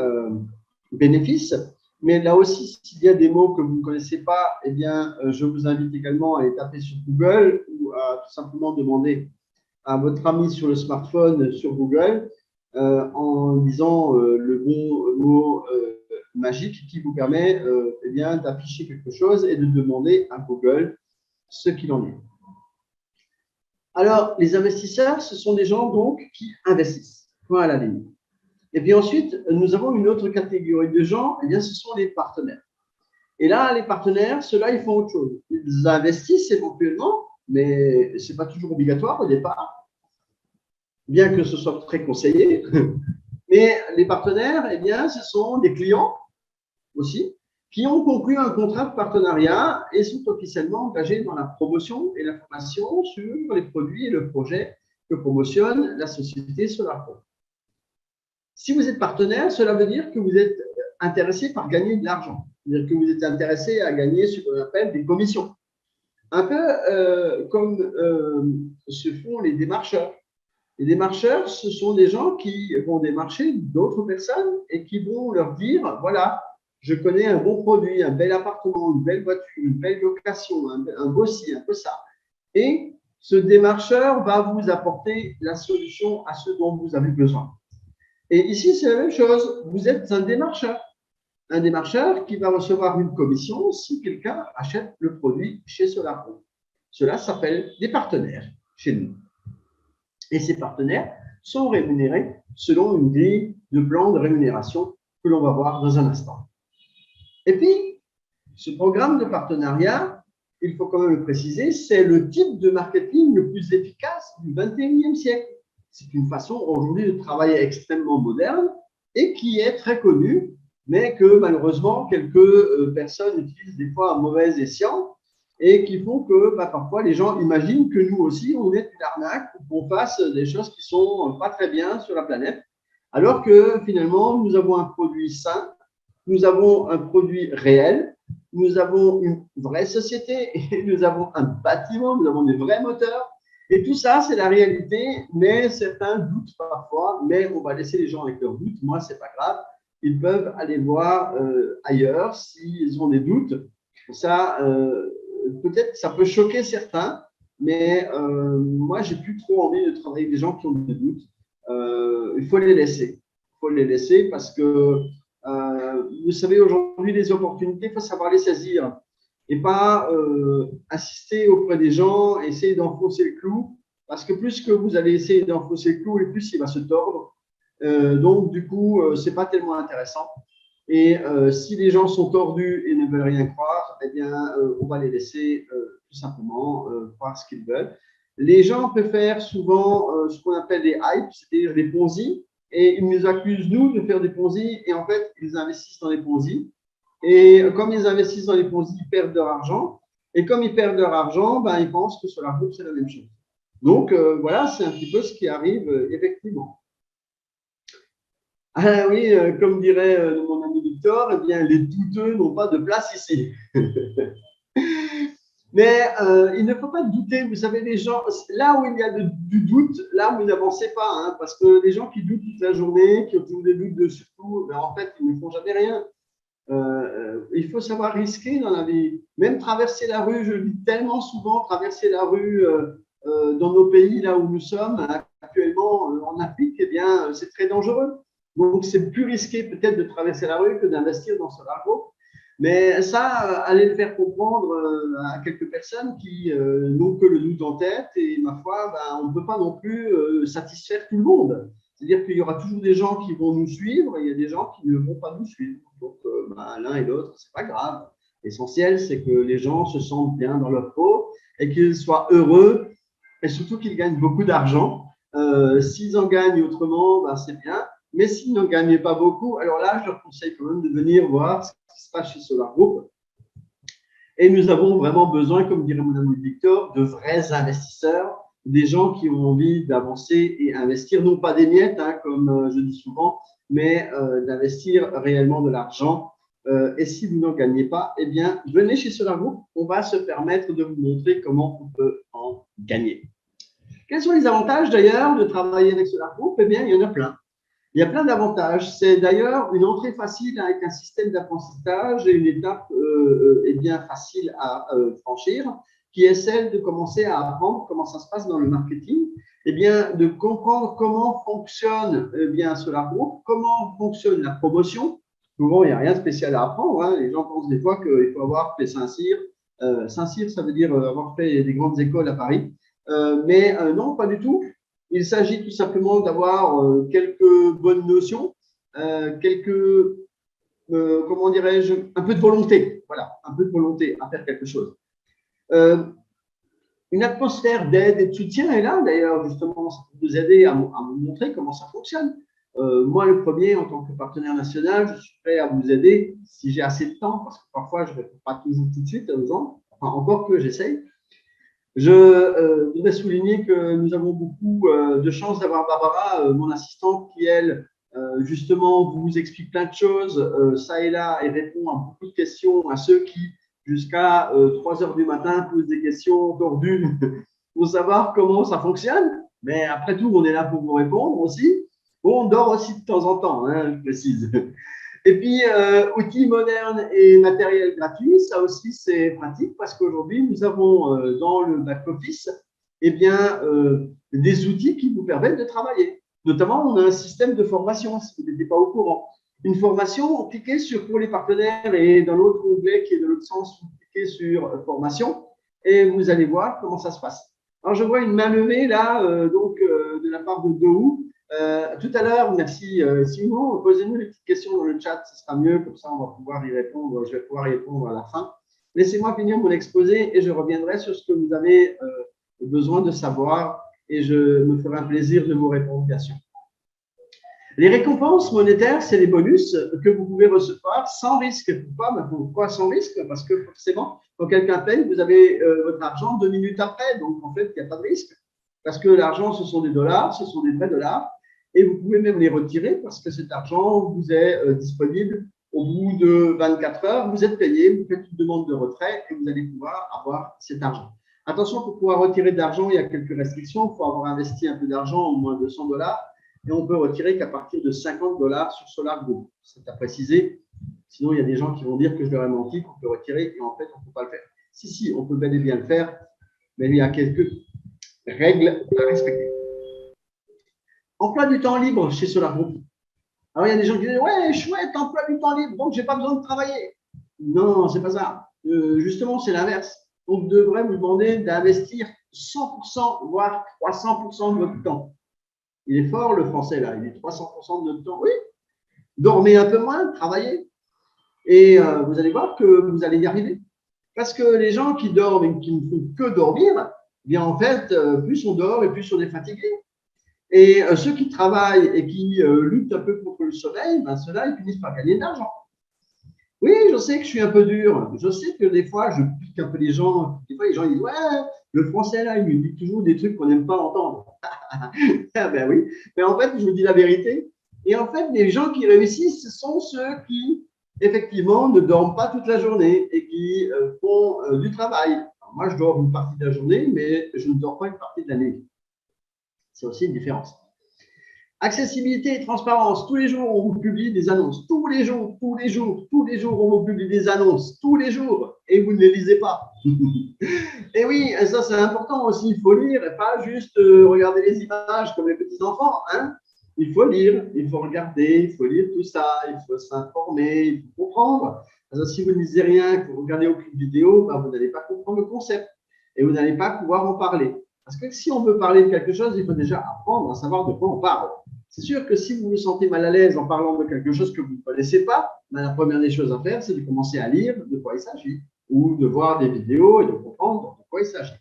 bénéfices, mais là aussi, s'il y a des mots que vous ne connaissez pas, eh bien, je vous invite également à les taper sur Google ou à tout simplement demander à votre ami sur le smartphone sur Google en disant le bon mot magique qui vous permet eh bien, d'afficher quelque chose et de demander à Google ce qu'il en est. Alors, les investisseurs, ce sont des gens donc qui investissent. Point à la ligne. Et puis ensuite, nous avons une autre catégorie de gens, eh bien, ce sont les partenaires. Et là, les partenaires, ceux-là, ils font autre chose. Ils investissent éventuellement, mais ce n'est pas toujours obligatoire au départ, bien que ce soit très conseillé. Mais les partenaires, eh bien, ce sont des clients aussi, qui ont conclu un contrat de partenariat et sont officiellement engagés dans la promotion et l'information sur les produits et le projet que promotionne la société Solarpro. Si vous êtes partenaire, cela veut dire que vous êtes intéressé par gagner de l'argent, c'est-à-dire que vous êtes intéressé à gagner ce qu'on appelle des commissions. Un peu comme se font les démarcheurs. Les démarcheurs, ce sont des gens qui vont démarcher d'autres personnes et qui vont leur dire, voilà, je connais un bon produit, un bel appartement, une belle voiture, une belle location, un beau ci, un peu ça. Et ce démarcheur va vous apporter la solution à ce dont vous avez besoin. Et ici, c'est la même chose. Vous êtes un démarcheur qui va recevoir une commission si quelqu'un achète le produit chez Solarpro. Cela s'appelle des partenaires chez nous. Et ces partenaires sont rémunérés selon une grille de plan de rémunération que l'on va voir dans un instant. Et puis, ce programme de partenariat, il faut quand même le préciser, c'est le type de marketing le plus efficace du XXIe siècle. C'est une façon aujourd'hui de travailler extrêmement moderne et qui est très connue, mais que malheureusement, quelques personnes utilisent des fois à mauvais escient et qui font que parfois les gens imaginent que nous aussi, on est une arnaque ou qu'on fasse des choses qui ne sont pas très bien sur la planète, alors que finalement, nous avons un produit sain, nous avons un produit réel, nous avons une vraie société et nous avons un bâtiment, nous avons des vrais moteurs Et tout ça, c'est la réalité, mais certains doutent parfois, mais on va laisser les gens avec leurs doutes. Moi, c'est pas grave. Ils peuvent aller voir ailleurs s'ils ont des doutes. Ça, peut-être, ça peut choquer certains, mais moi, j'ai plus trop envie de travailler avec des gens qui ont des doutes. Il faut les laisser. Il faut les laisser parce que, vous savez, aujourd'hui, les opportunités, il faut savoir les saisir et pas insister auprès des gens, essayer d'enfoncer le clou, parce que plus que vous allez essayer d'enfoncer le clou, et plus il va se tordre. Donc, du coup, ce n'est pas tellement intéressant. Et si les gens sont tordus et ne veulent rien croire, eh bien, on va les laisser tout simplement croire ce qu'ils veulent. Les gens préfèrent souvent ce qu'on appelle des hypes, c'est-à-dire des Ponzi, et ils nous accusent, nous, de faire des Ponzi, et en fait, ils investissent dans les Ponzi. Et comme ils investissent dans les Ponzi, ils perdent leur argent. Et comme ils perdent leur argent, ben, ils pensent que sur la bourse, c'est la même chose. Donc, voilà, c'est un petit peu ce qui arrive effectivement. Ah oui, comme dirait mon ami Victor, eh bien, les douteux n'ont pas de place ici. Mais il ne faut pas douter. Vous savez, les gens, là où il y a du doute, là vous n'avancez pas. Hein, parce que les gens qui doutent toute la journée, qui ont toujours des doutes dessus, ben, en fait, ils ne font jamais rien. Il faut savoir risquer dans la vie. Même traverser la rue, je le dis tellement souvent, traverser la rue dans nos pays, là où nous sommes actuellement en Afrique, eh bien, c'est très dangereux. Donc, c'est plus risqué peut-être de traverser la rue que d'investir dans ce largo. Mais ça, allez le faire comprendre à quelques personnes qui n'ont que le doute en tête. Et ma foi, ben, on ne peut pas non plus satisfaire tout le monde. C'est-à-dire qu'il y aura toujours des gens qui vont nous suivre et il y a des gens qui ne vont pas nous suivre. Donc, ben, l'un et l'autre, c'est pas grave. L'essentiel, c'est que les gens se sentent bien dans leur peau et qu'ils soient heureux et surtout qu'ils gagnent beaucoup d'argent. S'ils en gagnent autrement, ben, c'est bien. Mais s'ils n'en gagnent pas beaucoup, alors là, je leur conseille quand même de venir voir ce qui se passe chez Solar Group. Et nous avons vraiment besoin, comme dirait mon ami Victor, de vrais investisseurs, des gens qui ont envie d'avancer et investir, non pas des miettes, hein, comme je dis souvent, mais d'investir réellement de l'argent. Et si vous n'en gagnez pas, eh bien, venez chez Solar Group, on va se permettre de vous montrer comment on peut en gagner. Quels sont les avantages d'ailleurs de travailler avec Solar Group? Eh bien, il y en a plein. Il y a plein d'avantages. C'est d'ailleurs une entrée facile avec un système d'apprentissage et une étape eh bien, facile à franchir, qui est celle de commencer à apprendre comment ça se passe dans le marketing, eh bien, de comprendre comment fonctionne eh bien, Solar Group, comment fonctionne la promotion. Souvent, il n'y a rien de spécial à apprendre. Hein. Les gens pensent des fois qu'il faut avoir fait Saint-Cyr. Saint-Cyr, ça veut dire avoir fait des grandes écoles à Paris. Mais non, pas du tout. Il s'agit tout simplement d'avoir quelques bonnes notions, comment dirais-je, un peu de volonté, voilà, un peu de volonté à faire quelque chose. Une atmosphère d'aide et de soutien est là, d'ailleurs, justement, ça peut vous aider à vous montrer comment ça fonctionne. Moi, le premier, en tant que partenaire national, je suis prêt à vous aider si j'ai assez de temps, parce que parfois, je ne réponds pas toujours tout de suite aux gens, enfin, encore que j'essaye. Je voudrais souligner que nous avons beaucoup de chance d'avoir Barbara, mon assistante, qui, elle, justement, vous explique plein de choses, ça et là, et répond à beaucoup de questions à ceux qui, jusqu'à 3 heures du matin, posent des questions tordues pour savoir comment ça fonctionne. Mais après tout, on est là pour vous répondre aussi. Bon, on dort aussi de temps en temps, hein, je précise. Et puis, outils modernes et matériel gratuit, ça aussi, c'est pratique parce qu'aujourd'hui, nous avons dans le back-office eh bien, des outils qui vous permettent de travailler. Notamment, on a un système de formation, si vous n'étiez pas au courant. Une formation, cliquez sur pour les partenaires et dans l'autre onglet qui est de l'autre sens, vous cliquez sur formation et vous allez voir comment ça se passe. Alors, je vois une main levée là, de la part de Dohou. Tout à l'heure, merci Simon, posez-nous les petites questions dans le chat, ce sera mieux, comme ça on va pouvoir y répondre, je vais pouvoir y répondre à la fin. Laissez-moi finir mon exposé et je reviendrai sur ce que vous avez besoin de savoir et je me ferai un plaisir de vous répondre, bien sûr. Les récompenses monétaires, c'est les bonus que vous pouvez recevoir sans risque. Pourquoi sans risque? Parce que forcément, quand quelqu'un paye, vous avez votre argent 2 minutes après, donc en fait, il n'y a pas de risque. Parce que l'argent, ce sont des dollars, ce sont des vrais dollars. Et vous pouvez même les retirer parce que cet argent vous est disponible au bout de 24 heures. Vous êtes payé, vous faites une demande de retrait et vous allez pouvoir avoir cet argent. Attention, pour pouvoir retirer de l'argent, il y a quelques restrictions. Il faut avoir investi un peu d'argent, au moins 200 $, et on peut retirer qu'à partir de 50 $ sur Solar Group. C'est à préciser. Sinon, il y a des gens qui vont dire que je leur ai menti, qu'on peut retirer, et en fait, on ne peut pas le faire. Si, on peut bel et bien le faire, mais il y a quelques règles à respecter. Emploi du temps libre chez Solar Group. Alors, il y a des gens qui disent « Ouais, chouette, emploi du temps libre, donc je n'ai pas besoin de travailler. » Non, ce n'est pas ça. Justement, c'est l'inverse. On devrait vous demander d'investir 100%, voire 300% de votre temps. Il est fort, le français, là. Il est 300% de notre temps. Oui. Dormez un peu moins, travaillez. Et vous allez voir que vous allez y arriver. Parce que les gens qui dorment et qui ne font que dormir, eh bien en fait, plus on dort et plus on est fatigué. Et ceux qui travaillent et qui luttent un peu contre le sommeil, ben ceux-là, ils finissent par gagner de l'argent. Oui, je sais que je suis un peu dur. Je sais que des fois, je pique un peu les gens. Des fois, les gens disent « Ouais, le français, là, il me dit toujours des trucs qu'on n'aime pas entendre. » Ah ben oui. Mais en fait, je vous dis la vérité. Et en fait, les gens qui réussissent, ce sont ceux qui, effectivement, ne dorment pas toute la journée et qui font du travail. Alors, moi, je dors une partie de la journée, mais je ne dors pas une partie de la nuit. C'est aussi une différence. Accessibilité et transparence. Tous les jours, on vous publie des annonces. Tous les jours, on vous publie des annonces. Tous les jours. Et vous ne les lisez pas. Et oui, ça, c'est important aussi. Il faut lire et pas juste regarder les images comme les petits-enfants. Hein. Il faut lire, il faut regarder, il faut lire tout ça, il faut s'informer, il faut comprendre. Parce que si vous ne lisez rien, que vous regardez aucune vidéo, ben, vous n'allez pas comprendre le concept. Et vous n'allez pas pouvoir en parler. Parce que si on veut parler de quelque chose, il faut déjà apprendre à savoir de quoi on parle. C'est sûr que si vous vous sentez mal à l'aise en parlant de quelque chose que vous ne connaissez pas, ben la première des choses à faire, c'est de commencer à lire de quoi il s'agit, ou de voir des vidéos et de comprendre de quoi il s'agit.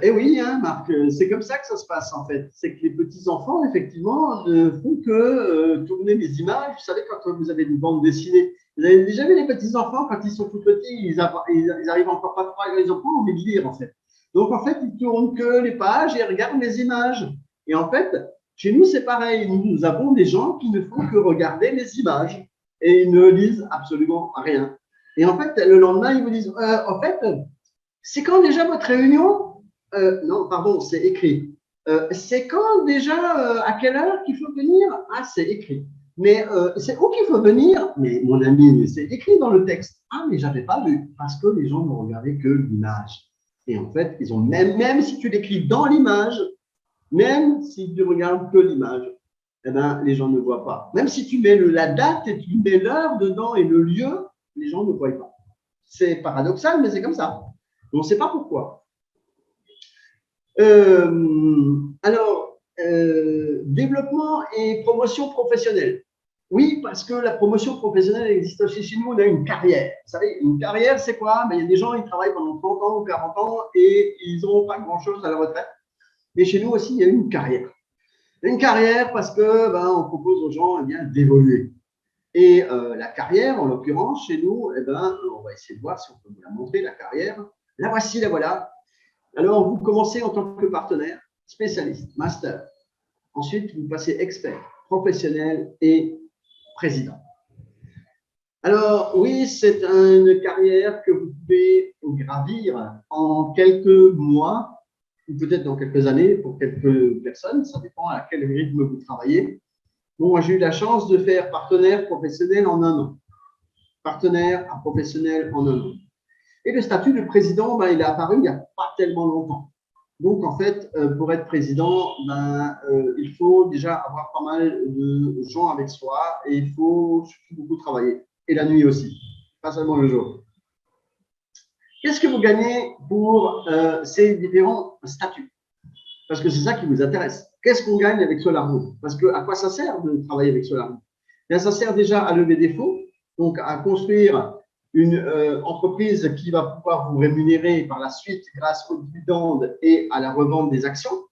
Et oui, hein, Marc, c'est comme ça que ça se passe en fait. C'est que les petits-enfants, effectivement, ne font que tourner des images. Vous savez, quand vous avez une bande dessinée, vous avez déjà vu les petits-enfants, quand ils sont tout petits, ils arrivent encore pas trop, ils n'ont pas envie de lire en fait. Donc en fait, ils tournent que les pages et regardent les images. Et en fait, chez nous, c'est pareil. Nous avons des gens qui ne font que regarder les images et ils ne lisent absolument rien. Et en fait, le lendemain, ils vous disent en fait, c'est quand déjà votre réunion non, pardon, c'est écrit. C'est quand déjà, à quelle heure qu'il faut venir? Ah, c'est écrit. Mais c'est où qu'il faut venir? Mais mon ami, c'est écrit dans le texte. Ah, mais j'avais pas vu. Parce que les gens ne regardaient que l'image. Et en fait, ils ont même si tu l'écris dans l'image, même si tu regardes que l'image, eh ben, les gens ne voient pas. Même si tu mets la date et tu mets l'heure dedans et le lieu, les gens ne voient pas. C'est paradoxal, mais c'est comme ça. On ne sait pas pourquoi. Développement et promotion professionnelle. Oui, parce que la promotion professionnelle existe aussi chez nous. On a une carrière. Vous savez, une carrière, c'est quoi? Il y a des gens, ils travaillent pendant 30 ans ou 40 ans et ils n'ont pas grand-chose à la retraite. Et chez nous aussi, il y a une carrière. Une carrière parce que on propose aux gens d'évoluer. Et la carrière, en l'occurrence, chez nous, on va essayer de voir si on peut vous la montrer, la carrière. La voici, la voilà. Alors, vous commencez en tant que partenaire, spécialiste, master. Ensuite, vous passez expert, professionnel et président. Alors, oui, c'est une carrière que vous pouvez gravir en quelques mois, ou peut-être dans quelques années pour quelques personnes. Ça dépend à quel rythme vous travaillez. Bon, moi, j'ai eu la chance de faire partenaire professionnel en 1 an. Partenaire à professionnel en 1 an. Et le statut de président, il est apparu il n'y a pas tellement longtemps. Donc, en fait, pour être président, il faut déjà avoir pas mal de gens avec soi et il faut surtout beaucoup travailler. Et la nuit aussi, pas seulement le jour. Qu'est-ce que vous gagnez pour ces différents statuts? Parce que c'est ça qui vous intéresse. Qu'est-ce qu'on gagne avec Solar Group? Parce que à quoi ça sert de travailler avec Solar Group? Ça sert déjà à lever des fonds, donc à construire une entreprise qui va pouvoir vous rémunérer par la suite grâce aux dividendes et à la revente des actions.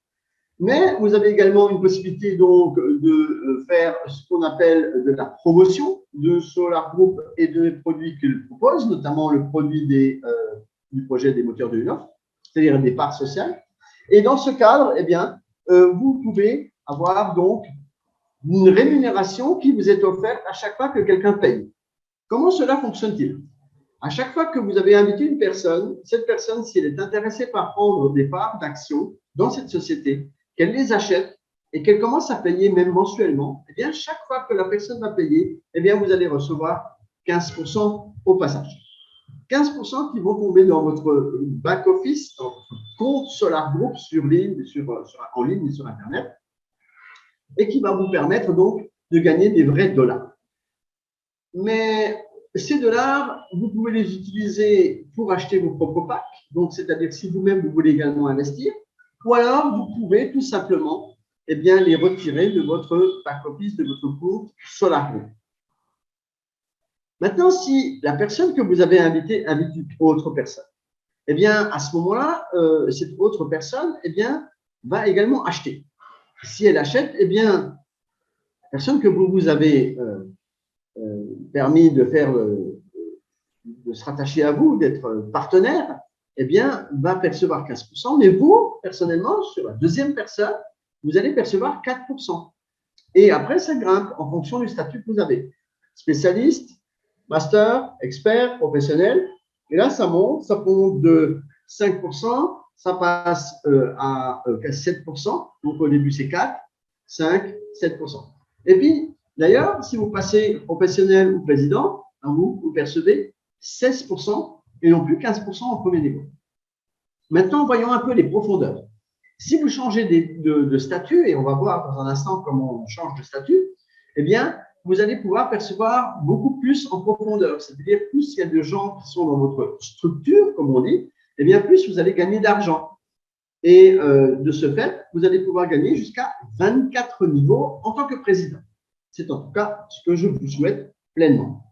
Mais vous avez également une possibilité donc de faire ce qu'on appelle de la promotion de Solar Group et des produits qu'il propose, notamment le produit du projet des moteurs de Unoff, c'est-à-dire des parts sociales. Et dans ce cadre, vous pouvez avoir donc une rémunération qui vous est offerte à chaque fois que quelqu'un paye. Comment cela fonctionne-t-il? À chaque fois que vous avez invité une personne, cette personne, si elle est intéressée par prendre des parts d'actions dans cette société, qu'elle les achète et qu'elle commence à payer même mensuellement, eh bien, chaque fois que la personne va payer, eh bien, vous allez recevoir 15% au passage. 15% qui vont tomber dans votre back-office, dans votre compte Solar Group en ligne et sur Internet, et qui va vous permettre donc de gagner des vrais dollars. Mais ces dollars, vous pouvez les utiliser pour acheter vos propres packs, donc c'est-à-dire si vous-même vous voulez également investir, ou alors vous pouvez tout simplement les retirer de votre back-office, de votre compte Solar Group. Maintenant, si la personne que vous avez invitée invite une autre personne, eh bien, à ce moment-là, cette autre personne va également acheter. Si elle achète, eh bien, la personne que vous avez permis de se rattacher à vous, d'être partenaire, eh bien, va percevoir 15%, mais vous, personnellement, sur la deuxième personne, vous allez percevoir 4%. Et après, ça grimpe en fonction du statut que vous avez. Spécialiste, master, expert, professionnel. Et là, ça monte de 5%, ça passe à 7%. Donc, au début, c'est 4, 5, 7%. Et puis, d'ailleurs, si vous passez professionnel ou président, vous percevez 16% et non plus 15% en premier niveau. Maintenant, voyons un peu les profondeurs. Si vous changez de statut, et on va voir dans un instant comment on change de statut, eh bien, vous allez pouvoir percevoir beaucoup plus en profondeur. C'est-à-dire, plus il y a de gens qui sont dans votre structure, comme on dit, eh bien, plus vous allez gagner d'argent. Et de ce fait, vous allez pouvoir gagner jusqu'à 24 niveaux en tant que président. C'est en tout cas ce que je vous souhaite pleinement.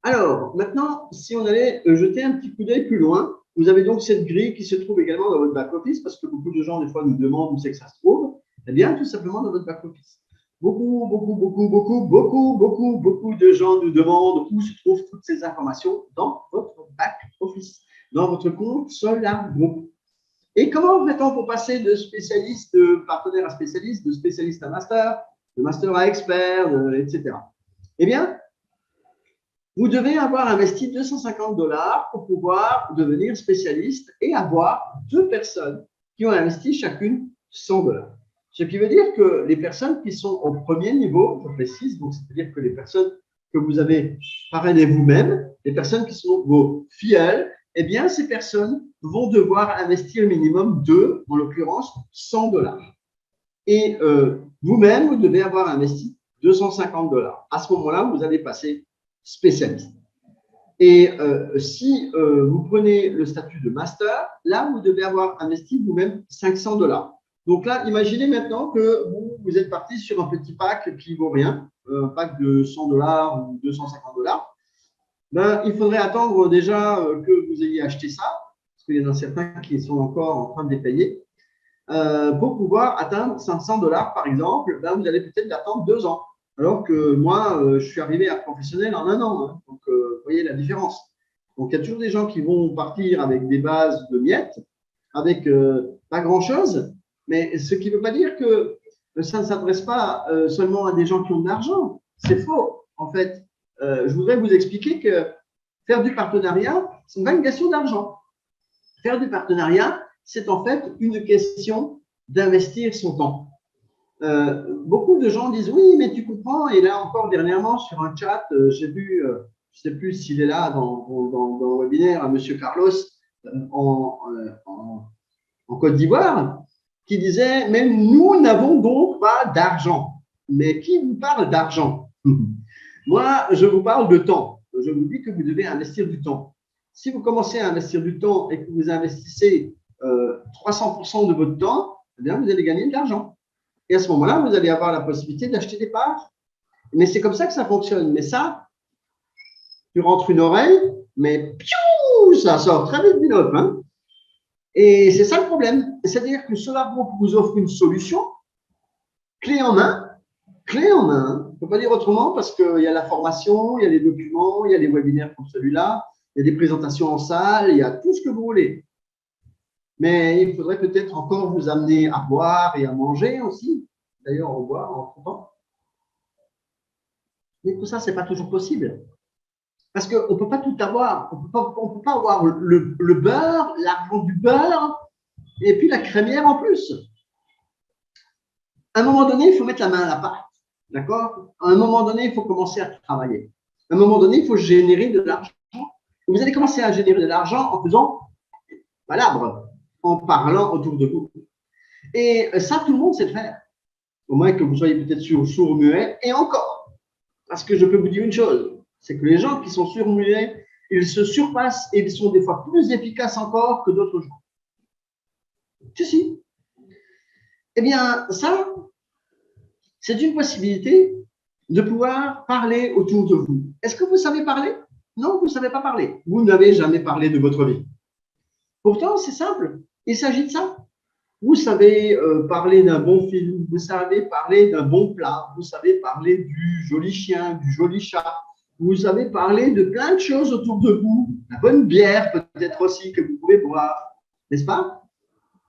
Alors, maintenant, si on allait jeter un petit coup d'œil plus loin, vous avez donc cette grille qui se trouve également dans votre back-office, parce que beaucoup de gens, des fois, nous demandent où c'est que ça se trouve. Eh bien, tout simplement dans votre back-office. Beaucoup de gens nous demandent où se trouvent toutes ces informations dans votre back-office, dans votre compte Solar Group. Et comment fait-on pour passer de spécialiste, de partenaire à spécialiste, de spécialiste à master, de master à expert, etc. Eh bien, vous devez avoir investi 250 $ pour pouvoir devenir spécialiste et avoir 2 personnes qui ont investi chacune 100 $. Ce qui veut dire que les personnes qui sont au premier niveau, je précise, donc c'est-à-dire que les personnes que vous avez parrainées vous-même, les personnes qui sont vos filleuls, eh bien, ces personnes vont devoir investir minimum 2, en l'occurrence 100 $. Et vous-même, vous devez avoir investi 250 $. À ce moment-là, vous allez passer spécialiste. Et si vous prenez le statut de master, là, vous devez avoir investi vous-même 500 $. Donc là, imaginez maintenant que vous êtes parti sur un petit pack qui ne vaut rien, un pack de 100 $ ou 250 $. Ben, il faudrait attendre déjà que vous ayez acheté ça, parce qu'il y en a certains qui sont encore en train de les payer. Pour pouvoir atteindre 500 $, par exemple, ben, vous allez peut-être l'attendre 2 ans. Alors que moi, je suis arrivé à professionnel en 1 an. Hein. Donc, vous voyez la différence. Donc, il y a toujours des gens qui vont partir avec des bases de miettes, avec pas grand-chose. Mais ce qui ne veut pas dire que ça ne s'adresse pas seulement à des gens qui ont de l'argent. C'est faux. En fait, je voudrais vous expliquer que faire du partenariat, c'est pas une question d'argent. Faire du partenariat, c'est en fait une question d'investir son temps. Beaucoup de gens disent oui, mais tu comprends. Et là encore dernièrement sur un chat, j'ai vu, je ne sais plus s'il est là dans le webinaire, M. Carlos en Côte d'Ivoire, qui disait mais nous n'avons donc pas d'argent. Mais qui vous parle d'argent? Moi, je vous parle de temps. Je vous dis que vous devez investir du temps. Si vous commencez à investir du temps et que vous investissez 300% de votre temps, eh bien, vous allez gagner de l'argent. Et à ce moment-là, vous allez avoir la possibilité d'acheter des parts. Mais c'est comme ça que ça fonctionne. Mais ça, tu rentres une oreille, mais piou, ça sort très vite d'une autre. Hein. Et c'est ça le problème. C'est-à-dire que Solar Group vous offre une solution, clé en main. Clé en main. On ne peut pas dire autrement parce qu'il y a la formation, il y a les documents, il y a les webinaires comme celui-là, il y a des présentations en salle, il y a tout ce que vous voulez. Mais il faudrait peut-être encore vous amener à boire et à manger aussi. D'ailleurs, on boit en temps. Mais tout ça, ce n'est pas toujours possible. Parce qu'on ne peut pas tout avoir. On peut pas avoir le beurre, l'argent du beurre, et puis la crémière en plus. À un moment donné, il faut mettre la main à la pâte. D'accord? À un moment donné, il faut commencer à travailler. À un moment donné, il faut générer de l'argent. Vous allez commencer à générer de l'argent en faisant l'arbre, en parlant autour de vous. Et ça, tout le monde sait le faire. Au moins que vous soyez peut-être sourd-muet, et encore. Parce que je peux vous dire une chose, c'est que les gens qui sont sourds-muets, ils se surpassent et ils sont des fois plus efficaces encore que d'autres gens. Si. Eh bien, ça, c'est une possibilité de pouvoir parler autour de vous. Est-ce que vous savez parler? Non, vous ne savez pas parler. Vous n'avez jamais parlé de votre vie. Pourtant, c'est simple. Il s'agit de ça. Vous savez parler d'un bon film, vous savez parler d'un bon plat, vous savez parler du joli chien, du joli chat, vous savez parler de plein de choses autour de vous, la bonne bière peut-être aussi que vous pouvez boire, n'est-ce pas?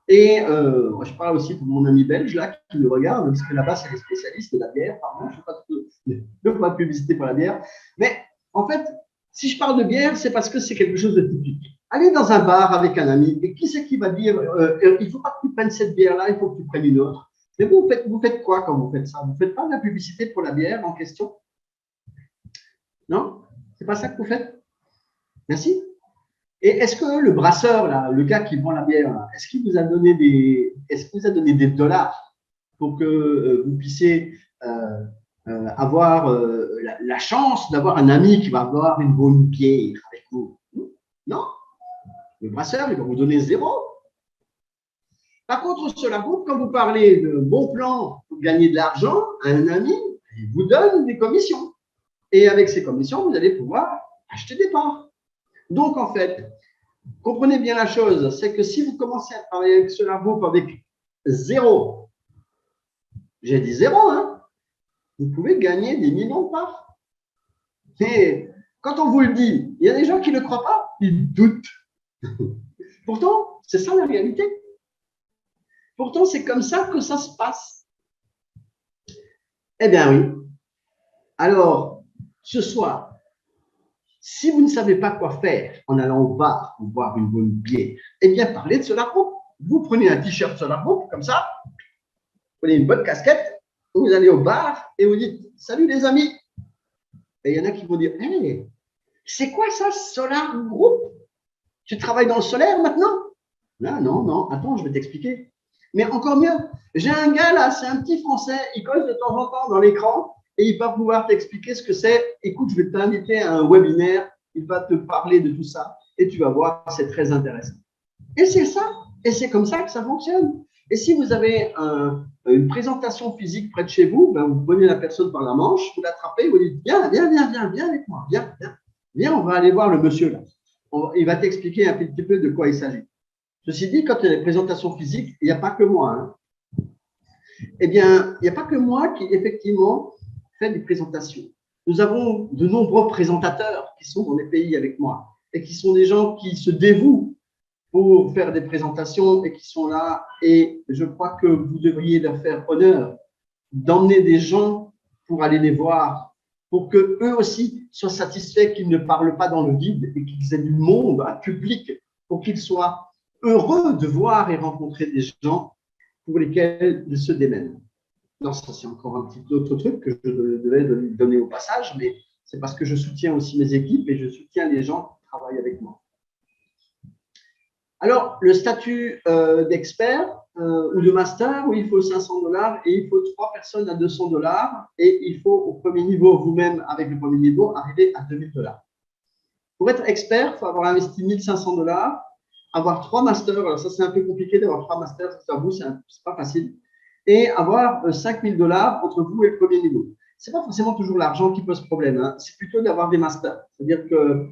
Et je parle aussi pour mon ami belge là qui me regarde, parce que là-bas c'est les spécialistes de la bière, pardon, je ne fais pas de publicité pour la bière, mais en fait, si je parle de bière, c'est parce que c'est quelque chose de typique. Allez dans un bar avec un ami, et qui c'est qui va dire il ne faut pas que tu prennes cette bière-là, il faut que tu prennes une autre. Mais vous faites quoi quand vous faites ça? Vous ne faites pas de la publicité pour la bière en question? Non? C'est pas ça que vous faites? Merci. Et est-ce que le brasseur, là, le gars qui vend la bière, est-ce qu'il vous a donné des dollars pour que vous puissiez avoir la chance d'avoir un ami qui va avoir une bonne bière avec vous? Non? Le brasseur, il va vous donner 0. Par contre, sur la route, quand vous parlez de bons plans pour gagner de l'argent à un ami, il vous donne des commissions. Et avec ces commissions, vous allez pouvoir acheter des parts. Donc, en fait, comprenez bien la chose, c'est que si vous commencez à travailler avec ce groupe avec 0, j'ai dit 0, hein, vous pouvez gagner des millions de parts. Et quand on vous le dit, il y a des gens qui ne le croient pas, ils doutent. Pourtant, c'est ça la réalité. Pourtant, c'est comme ça que ça se passe. Eh bien oui. Alors, ce soir, si vous ne savez pas quoi faire en allant au bar pour boire une bonne bière, eh bien, parlez de Solar Group. Vous prenez un t-shirt Solar Group, comme ça, vous prenez une bonne casquette, vous allez au bar et vous dites « Salut les amis !» Et il y en a qui vont dire « Hey, c'est quoi ça, Solar Group? Tu travailles dans le solaire maintenant ?» Là, non, attends, je vais t'expliquer. Mais encore mieux, j'ai un gars là, c'est un petit Français, il cause de temps en temps dans l'écran et il va pouvoir t'expliquer ce que c'est. Écoute, je vais t'inviter à un webinaire, il va te parler de tout ça et tu vas voir, c'est très intéressant. Et c'est ça, et c'est comme ça que ça fonctionne. Et si vous avez une présentation physique près de chez vous, ben vous prenez la personne par la manche, vous l'attrapez, vous dites viens avec moi, viens, on va aller voir le monsieur là. Il va t'expliquer un petit peu de quoi il s'agit. Ceci dit, quand il y a des présentations physiques, il n'y a pas que moi. Hein. Eh bien, il n'y a pas que moi qui, effectivement, fait des présentations. Nous avons de nombreux présentateurs qui sont dans les pays avec moi et qui sont des gens qui se dévouent pour faire des présentations et qui sont là. Et je crois que vous devriez leur faire honneur d'emmener des gens pour aller les voir, pour qu'eux aussi soient satisfaits qu'ils ne parlent pas dans le vide et qu'ils aient du monde, un public, pour qu'ils soient heureux de voir et rencontrer des gens pour lesquels ils se démènent. Non, ça c'est encore un petit autre truc que je devais donner au passage, mais c'est parce que je soutiens aussi mes équipes et je soutiens les gens qui travaillent avec moi. Alors, le statut d'expert ou de master, où il faut 500 $ et il faut 3 personnes à 200 $ et il faut au premier niveau, vous-même avec le premier niveau, arriver à 2000 $. Pour être expert, il faut avoir investi 1500 $, avoir 3 masters, alors ça c'est un peu compliqué d'avoir 3 masters, ça vous, c'est pas facile, et avoir 5000 $ entre vous et le premier niveau. Ce n'est pas forcément toujours l'argent qui pose problème, hein. C'est plutôt d'avoir des masters. C'est-à-dire que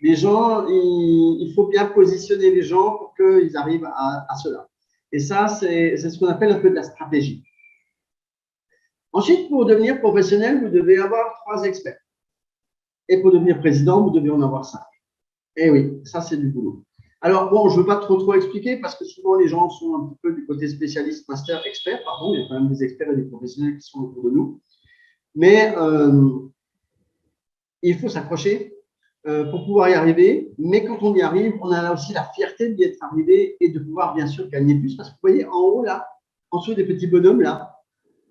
les gens, il faut bien positionner les gens pour qu'ils arrivent à cela. Et ça, c'est ce qu'on appelle un peu de la stratégie. Ensuite, pour devenir professionnel, vous devez avoir 3 experts. Et pour devenir président, vous devez en avoir 5. Et oui, ça, c'est du boulot. Alors, bon, je ne veux pas trop expliquer parce que souvent, les gens sont un petit peu du côté spécialiste, master, expert, pardon. Il y a quand même des experts et des professionnels qui sont autour de nous. Mais il faut s'accrocher pour pouvoir y arriver. Mais quand on y arrive, on a aussi la fierté d'y être arrivé et de pouvoir bien sûr gagner plus. Parce que vous voyez en haut là, en dessous des petits bonhommes là,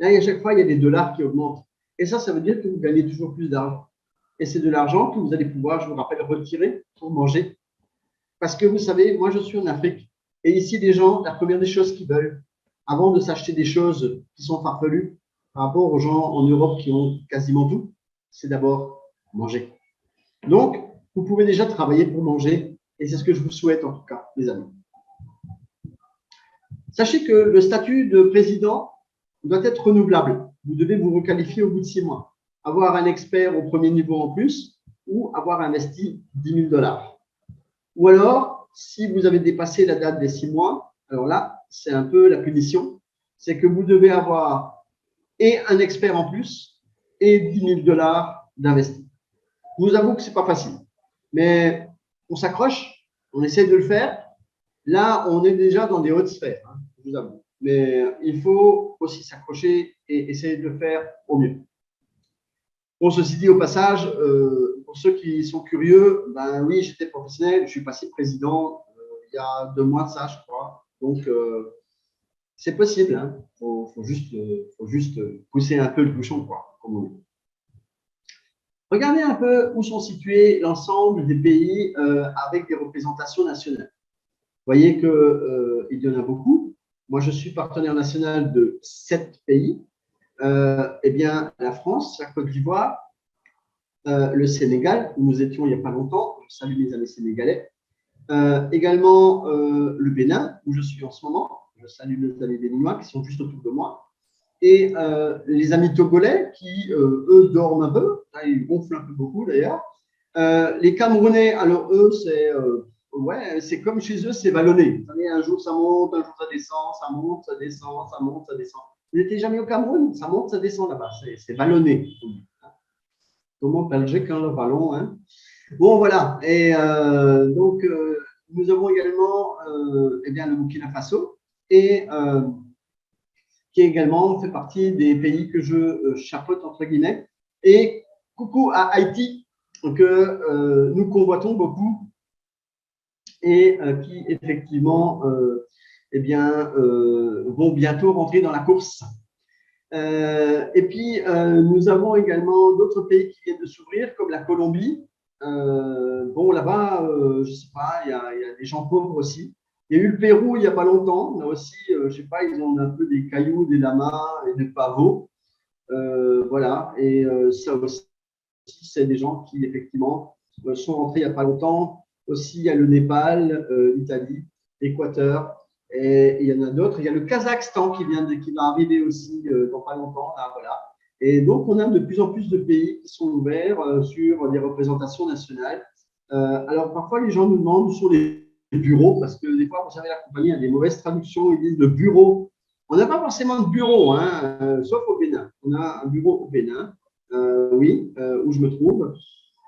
à chaque fois il y a des dollars qui augmentent. Et ça veut dire que vous gagnez toujours plus d'argent. Et c'est de l'argent que vous allez pouvoir, je vous rappelle, retirer pour manger. Parce que vous savez, moi je suis en Afrique et ici les gens, la première des choses qu'ils veulent, avant de s'acheter des choses qui sont farfelues par rapport aux gens en Europe qui ont quasiment tout, c'est d'abord manger. Donc, vous pouvez déjà travailler pour manger et c'est ce que je vous souhaite en tout cas, les amis. Sachez que le statut de président doit être renouvelable. Vous devez vous requalifier au bout de 6 mois, avoir un expert au premier niveau en plus ou avoir investi 10 000 $. Ou alors, si vous avez dépassé la date des 6 mois, alors là, c'est un peu la punition, c'est que vous devez avoir et un expert en plus et 10 000 $ d'investi. Je vous avoue que ce n'est pas facile, mais on s'accroche, on essaie de le faire. Là, on est déjà dans des hautes sphères, hein, je vous avoue. Mais il faut aussi s'accrocher et essayer de le faire au mieux. Bon, ceci dit, au passage, pour ceux qui sont curieux, ben oui, j'étais professionnel, je suis passé président il y a 2 mois de ça, je crois. Donc, c'est possible. Hein. Faut juste pousser un peu le bouchon, quoi, comme on dit. Regardez un peu où sont situés l'ensemble des pays avec des représentations nationales. Vous voyez qu'il y en a beaucoup. Moi, je suis partenaire national de 7 pays. Eh bien, la France, la Côte d'Ivoire, le Sénégal, où nous étions il n'y a pas longtemps. Je salue mes amis sénégalais. Également, le Bénin, où je suis en ce moment. Je salue mes amis béninois qui sont juste autour de moi. Et les amis togolais qui, eux, dorment un peu. Là, ils gonflent un peu beaucoup, d'ailleurs. Les Camerounais, alors eux, c'est comme chez eux, c'est vallonné. Vous savez, un jour ça monte, un jour ça descend, ça monte, ça descend, ça monte, ça descend. Vous n'étiez jamais au Cameroun, ça monte, ça descend là-bas. C'est vallonné. Comment Belgique, hein, le ballon. Hein. Bon, voilà. Et donc, nous avons également eh bien, le Burkina Faso et qui également fait partie des pays que je chapeaute, entre guillemets. Et coucou à Haïti, que nous convoitons beaucoup et qui, effectivement, eh bien, vont bientôt rentrer dans la course. Et puis, nous avons également d'autres pays qui viennent de s'ouvrir, comme la Colombie. Bon, là-bas, je ne sais pas, il y a des gens pauvres aussi. Il y a eu le Pérou il n'y a pas longtemps. Là aussi, je ne sais pas, ils ont un peu des cailloux, des lamas et des pavots. Voilà. Et ça aussi, c'est des gens qui, effectivement, sont rentrés il n'y a pas longtemps. Aussi, il y a le Népal, l'Italie, l'Équateur. Et il y en a d'autres. Il y a le Kazakhstan qui va arriver aussi dans pas longtemps. Là, voilà. Et donc, on a de plus en plus de pays qui sont ouverts sur des représentations nationales. Alors, parfois, les gens nous demandent où sont les bureaux, parce que des fois, vous savez, la compagnie a des mauvaises traductions. Ils disent le bureau. On n'a pas forcément de bureau, hein, sauf au Bénin. On a un bureau au Bénin, oui, où je me trouve.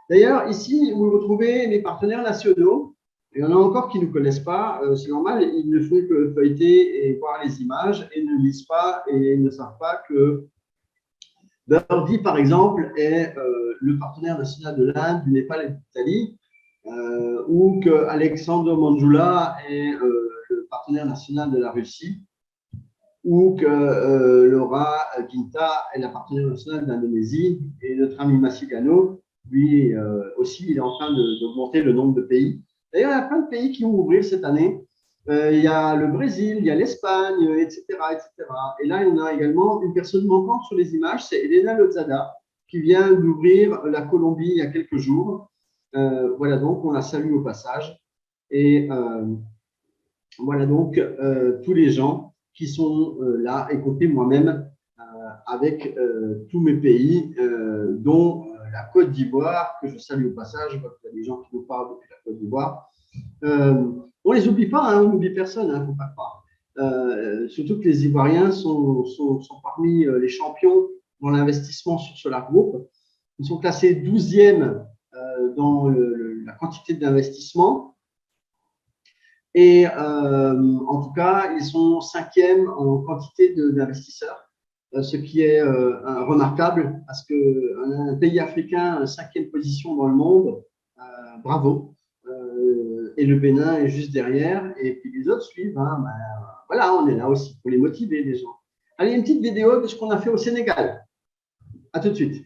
D'ailleurs, ici, vous retrouvez mes partenaires nationaux. Il y en a encore qui ne nous connaissent pas. C'est normal, ils ne font que feuilleter et voir les images et ne lisent pas et ne savent pas que Birdie, par exemple, est le partenaire national de l'Inde, du Népal et de l'Italie, ou que Alexandre Manjula est le partenaire national de la Russie, ou que Laura Quinta est la partenaire nationale d'Indonésie, et notre ami Massigano, lui aussi, il est en train d'augmenter le nombre de pays. D'ailleurs, il y a plein de pays qui vont ouvrir cette année. Il y a le Brésil, il y a l'Espagne, etc., etc. Et là, il y en a également une personne manquante sur les images, c'est Elena Lozada, qui vient d'ouvrir la Colombie il y a quelques jours. Voilà, donc on la salue au passage. Et voilà donc tous les gens qui sont là, y compris moi-même, avec tous mes pays, dont la Côte d'Ivoire, que je salue au passage. Je vois qu'il y a des gens qui nous parlent depuis la Côte d'Ivoire. On ne les oublie pas, hein, on n'oublie personne, il ne faut pas croire. Surtout que les Ivoiriens sont parmi les champions dans l'investissement sur Solar Group. Ils sont classés 12e dans la quantité d'investissement. Et en tout cas, ils sont 5e en quantité d'investisseurs, ce qui est remarquable parce qu'un pays africain, 5e position dans le monde, bravo. Et le Bénin est juste derrière, et puis les autres suivent. Hein. Voilà, on est là aussi pour les motiver, les gens. Allez, une petite vidéo de ce qu'on a fait au Sénégal. À tout de suite.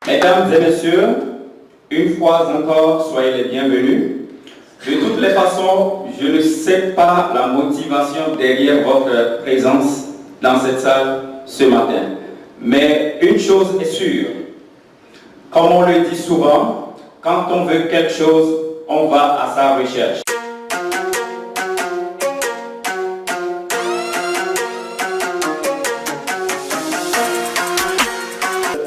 Mesdames et messieurs, une fois encore, soyez les bienvenus. De toutes les façons, je ne sais pas la motivation derrière votre présence dans cette salle ce matin. Mais une chose est sûre, comme on le dit souvent, quand on veut quelque chose, on va à sa recherche.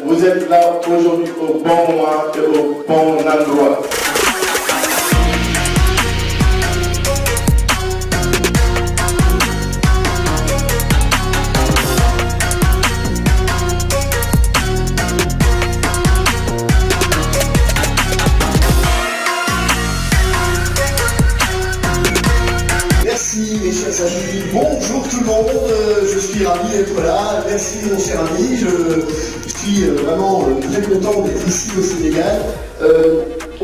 Vous êtes là aujourd'hui au bon moment et au bon endroit. Merci mes chers amis, bonjour tout le monde, je suis ravi d'être là, merci mon cher ami, je suis vraiment très content d'être ici au Sénégal.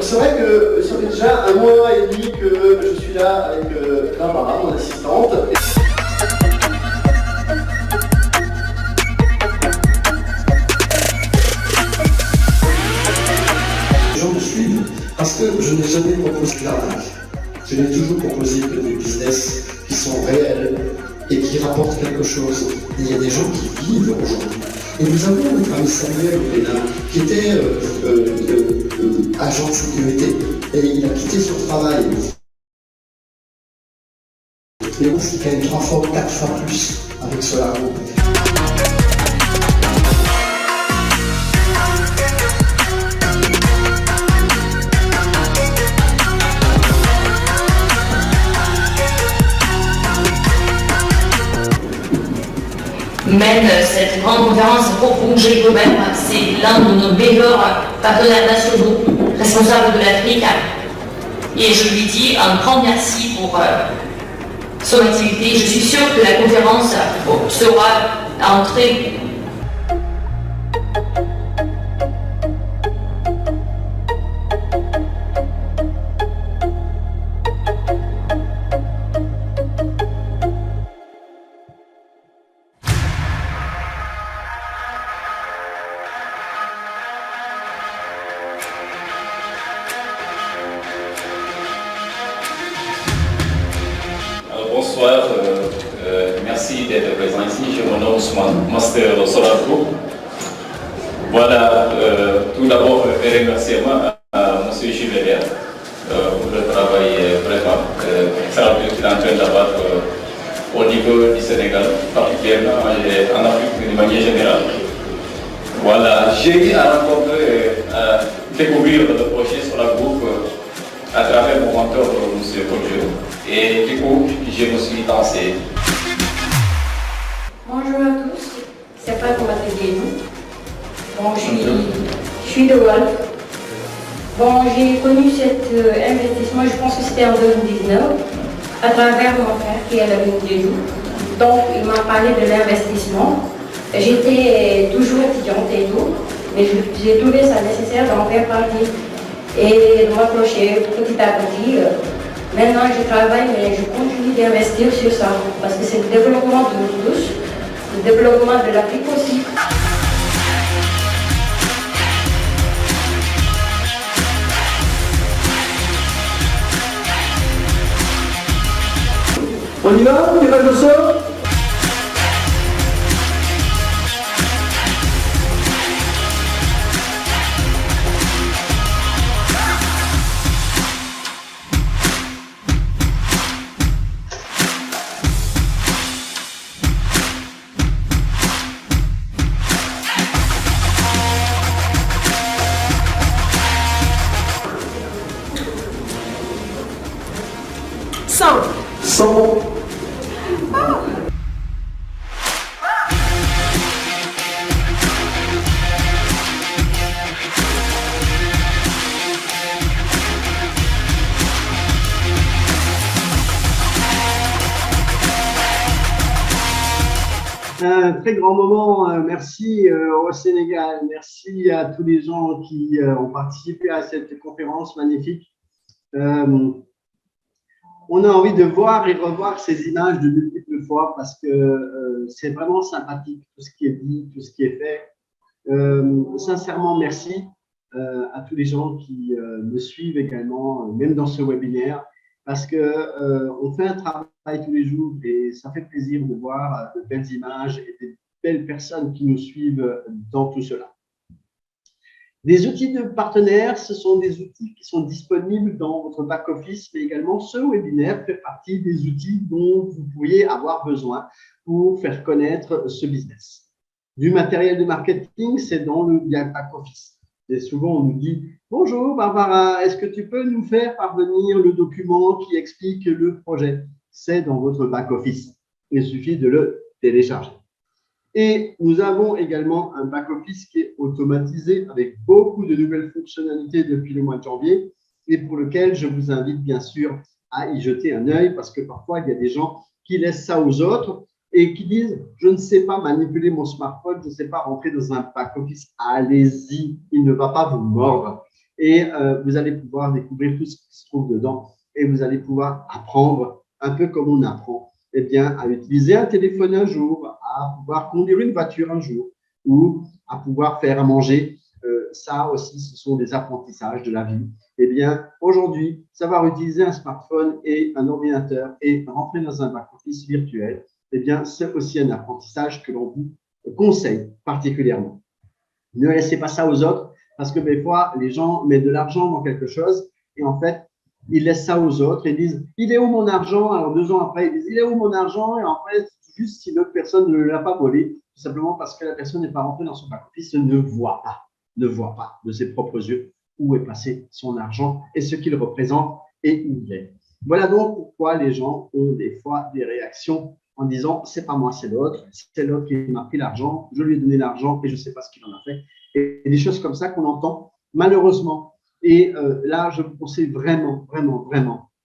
C'est vrai que ça fait déjà 1 mois et demi que je suis là avec Barbara, mon assistante. Les gens me suivent parce que je n'ai jamais proposé d'arnaque. Je n'ai toujours proposé que des business qui sont réels et qui rapportent quelque chose. Il y a des gens qui vivent aujourd'hui. Et nous avons notre ami Samuel au Bénin, qui était agent de sécurité, et il a quitté son travail. Et on s'est quand même 3 fois ou 4 fois plus avec Solaro. Mène cette grande conférence pour Congé Gobert. C'est l'un de nos meilleurs partenaires nationaux, responsables de l'Afrique. Et je lui dis un grand merci pour son activité. Je suis sûre que la conférence sera un très Bonsoir, merci d'être présent ici. Je me nomme Ousmane, master Solaro. Voilà, tout d'abord, un remerciement à M. Gilbert pour le travail vraiment. Ça qu'il est en train d'abattre au niveau du Sénégal, particulièrement en Afrique de manière générale. Voilà, j'ai eu à rencontrer, à découvrir le projet sur la groupe à travers mon mentor, M. Kodjo. Et du coup, je me suis lancé. Bonjour à tous, c'est pas comment t'aider nous. Bon, je suis de Wolf. Bon, j'ai connu cet investissement, je pense que c'était en 2019, à travers mon frère qui est à la Mine des Jours. Donc, il m'a parlé de l'investissement. J'étais toujours étudiante et tout, mais j'ai trouvé ça nécessaire d'en faire partie et de m'approcher petit à petit. Maintenant, je travaille, mais je continue d'investir sur ça, parce que c'est le développement de nous tous, le développement de l'Afrique aussi. On y va, tirage au sort. Cent. Un très grand moment, merci au Sénégal, merci à tous les gens qui ont participé à cette conférence magnifique. On a envie de voir et revoir ces images de multiples fois parce que c'est vraiment sympathique tout ce qui est dit, tout ce qui est fait. Sincèrement, merci à tous les gens qui me suivent également, même dans ce webinaire, parce que on fait un travail tous les jours et ça fait plaisir de voir de belles images et de belles personnes qui nous suivent dans tout cela. Les outils de partenaires, ce sont des outils qui sont disponibles dans votre back-office, mais également ce webinaire fait partie des outils dont vous pourriez avoir besoin pour faire connaître ce business. Du matériel de marketing, c'est dans le back-office. Et souvent, on nous dit « Bonjour Barbara, est-ce que tu peux nous faire parvenir le document qui explique le projet ?» C'est dans votre back-office. Il suffit de le télécharger. Et nous avons également un back-office qui est automatisé avec beaucoup de nouvelles fonctionnalités depuis le mois de janvier et pour lequel je vous invite bien sûr à y jeter un œil parce que parfois, il y a des gens qui laissent ça aux autres et qui disent « Je ne sais pas manipuler mon smartphone, je ne sais pas rentrer dans un back-office. » Allez-y, il ne va pas vous mordre. Et vous allez pouvoir découvrir tout ce qui se trouve dedans et vous allez pouvoir apprendre un peu comme on apprend. Eh bien, à utiliser un téléphone un jour, à pouvoir conduire une voiture un jour ou à pouvoir faire à manger. Ça aussi, ce sont des apprentissages de la vie. Eh bien, aujourd'hui, savoir utiliser un smartphone et un ordinateur et rentrer dans un back-office virtuel, eh bien, c'est aussi un apprentissage que l'on vous conseille particulièrement. Ne laissez pas ça aux autres parce que des fois, les gens mettent de l'argent dans quelque chose et en fait, ils laissent ça aux autres et disent « Il est où mon argent ?» Alors 2 ans après, ils disent « Il est où mon argent ?» Et en fait, juste si l'autre personne ne l'a pas volé, tout simplement parce que la personne n'est pas rentrée dans son back-office, ne voit pas de ses propres yeux où est passé son argent et ce qu'il représente et où il est. Voilà donc pourquoi les gens ont des fois des réactions en disant « C'est pas moi, c'est l'autre qui m'a pris l'argent, je lui ai donné l'argent et je ne sais pas ce qu'il en a fait. » Et des choses comme ça qu'on entend malheureusement. Et là, je vous conseille vraiment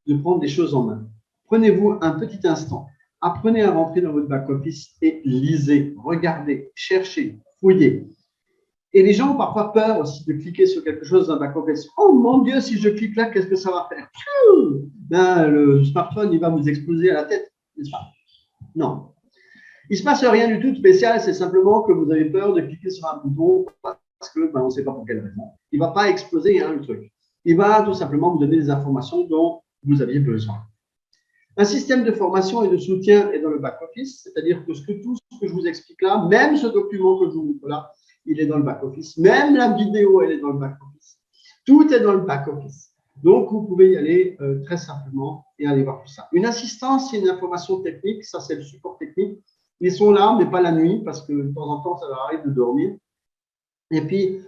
de prendre des choses en main. Prenez-vous un petit instant, apprenez à rentrer dans votre back-office et lisez, regardez, cherchez, fouillez. Et les gens ont parfois peur aussi de cliquer sur quelque chose dans un back-office. Oh mon Dieu, si je clique là, qu'est-ce que ça va faire? Ben, le smartphone, il va vous exploser à la tête, n'est-ce pas? Non. Il ne se passe rien du tout de spécial, c'est simplement que vous avez peur de cliquer sur un bouton parce que on ne sait pas pour quelle raison. Il ne va pas exploser le truc. Il va tout simplement vous donner des informations dont vous aviez besoin. Un système de formation et de soutien est dans le back-office, c'est-à-dire que tout ce que je vous explique là, même ce document que je vous montre là, il est dans le back-office. Même la vidéo, elle est dans le back-office. Tout est dans le back-office. Donc, vous pouvez y aller très simplement et aller voir tout ça. Une assistance, c'est une information technique. Ça, c'est le support technique. Ils sont là, mais pas la nuit, parce que de temps en temps, ça leur arrive de dormir. Et puis,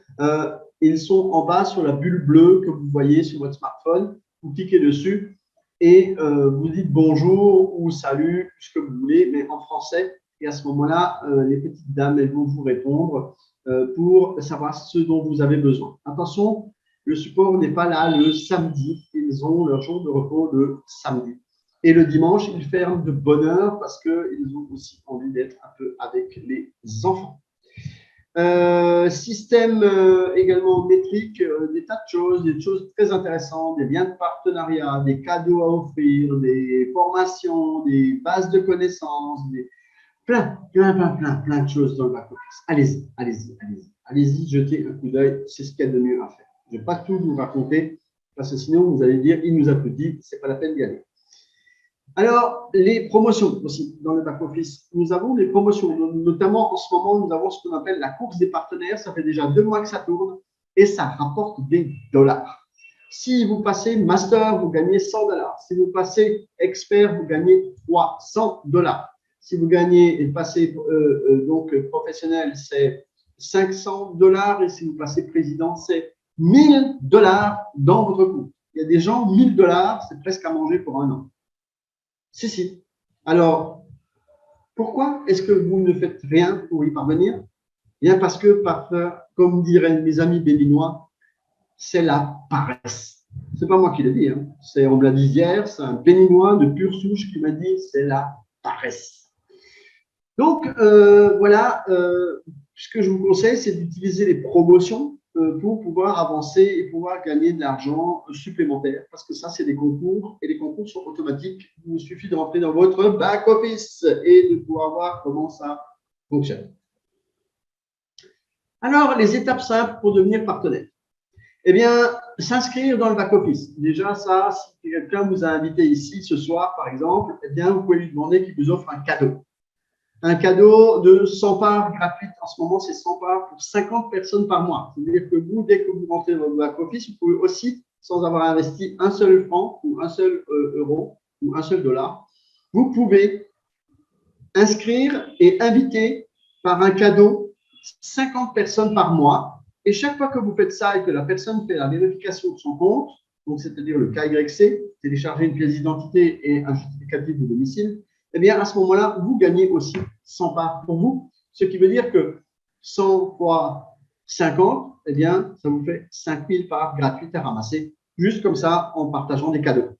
ils sont en bas sur la bulle bleue que vous voyez sur votre smartphone. Vous cliquez dessus et vous dites bonjour ou salut, ce que vous voulez, mais en français. Et à ce moment-là, les petites dames, elles vont vous répondre pour savoir ce dont vous avez besoin. Attention, le support n'est pas là le samedi. Ils ont leur jour de repos le samedi. Et le dimanche, ils ferment de bonne heure parce qu'ils ont aussi envie d'être un peu avec les enfants. Système également métrique, des tas de choses très intéressantes, des liens de partenariat, des cadeaux à offrir, des formations, des bases de connaissances, plein de choses dans le back-office. Allez-y, jetez un coup d'œil, c'est ce qu'il y a de mieux à faire. Je ne vais pas tout vous raconter, parce que sinon vous allez dire, il nous a tout dit, ce n'est pas la peine d'y aller. Alors, les promotions aussi dans le back-office. Nous avons des promotions, notamment en ce moment, nous avons ce qu'on appelle la course des partenaires. Ça fait déjà 2 mois que ça tourne et ça rapporte des dollars. Si vous passez master, vous gagnez $100. Si vous passez expert, vous gagnez $300. Si vous gagnez et passez donc professionnel, c'est $500. Et si vous passez président, c'est $1000 dans votre compte. Il y a des gens, $1000, c'est presque à manger pour un an. Si. Alors, pourquoi est-ce que vous ne faites rien pour y parvenir? Bien parce que, comme diraient mes amis béninois, c'est la paresse. Ce n'est pas moi qui le dis, hein. On me l'a dit hier, c'est un béninois de pure souche qui m'a dit c'est la paresse. Donc, voilà, ce que je vous conseille, c'est d'utiliser les promotions pour pouvoir avancer et pouvoir gagner de l'argent supplémentaire. Parce que ça, c'est des concours et les concours sont automatiques. Il suffit de rentrer dans votre back-office et de pouvoir voir comment ça fonctionne. Alors, les étapes simples pour devenir partenaire. Eh bien, s'inscrire dans le back-office. Déjà, ça, si quelqu'un vous a invité ici ce soir, par exemple, eh bien, vous pouvez lui demander qu'il vous offre un cadeau. Un cadeau de 100 parts gratuites. En ce moment, c'est 100 parts pour 50 personnes par mois. C'est-à-dire que vous, dès que vous rentrez dans votre back-office, vous pouvez aussi, sans avoir investi un seul franc ou un seul euro ou un seul dollar, vous pouvez inscrire et inviter par un cadeau 50 personnes par mois. Et chaque fois que vous faites ça et que la personne fait la vérification de son compte, donc c'est-à-dire le KYC, télécharger une pièce d'identité et un justificatif de domicile, eh bien, à ce moment-là, vous gagnez aussi 100 parts pour vous, ce qui veut dire que 100 fois 50, eh bien, ça vous fait 5000 parts gratuites à ramasser, juste comme ça, en partageant des cadeaux.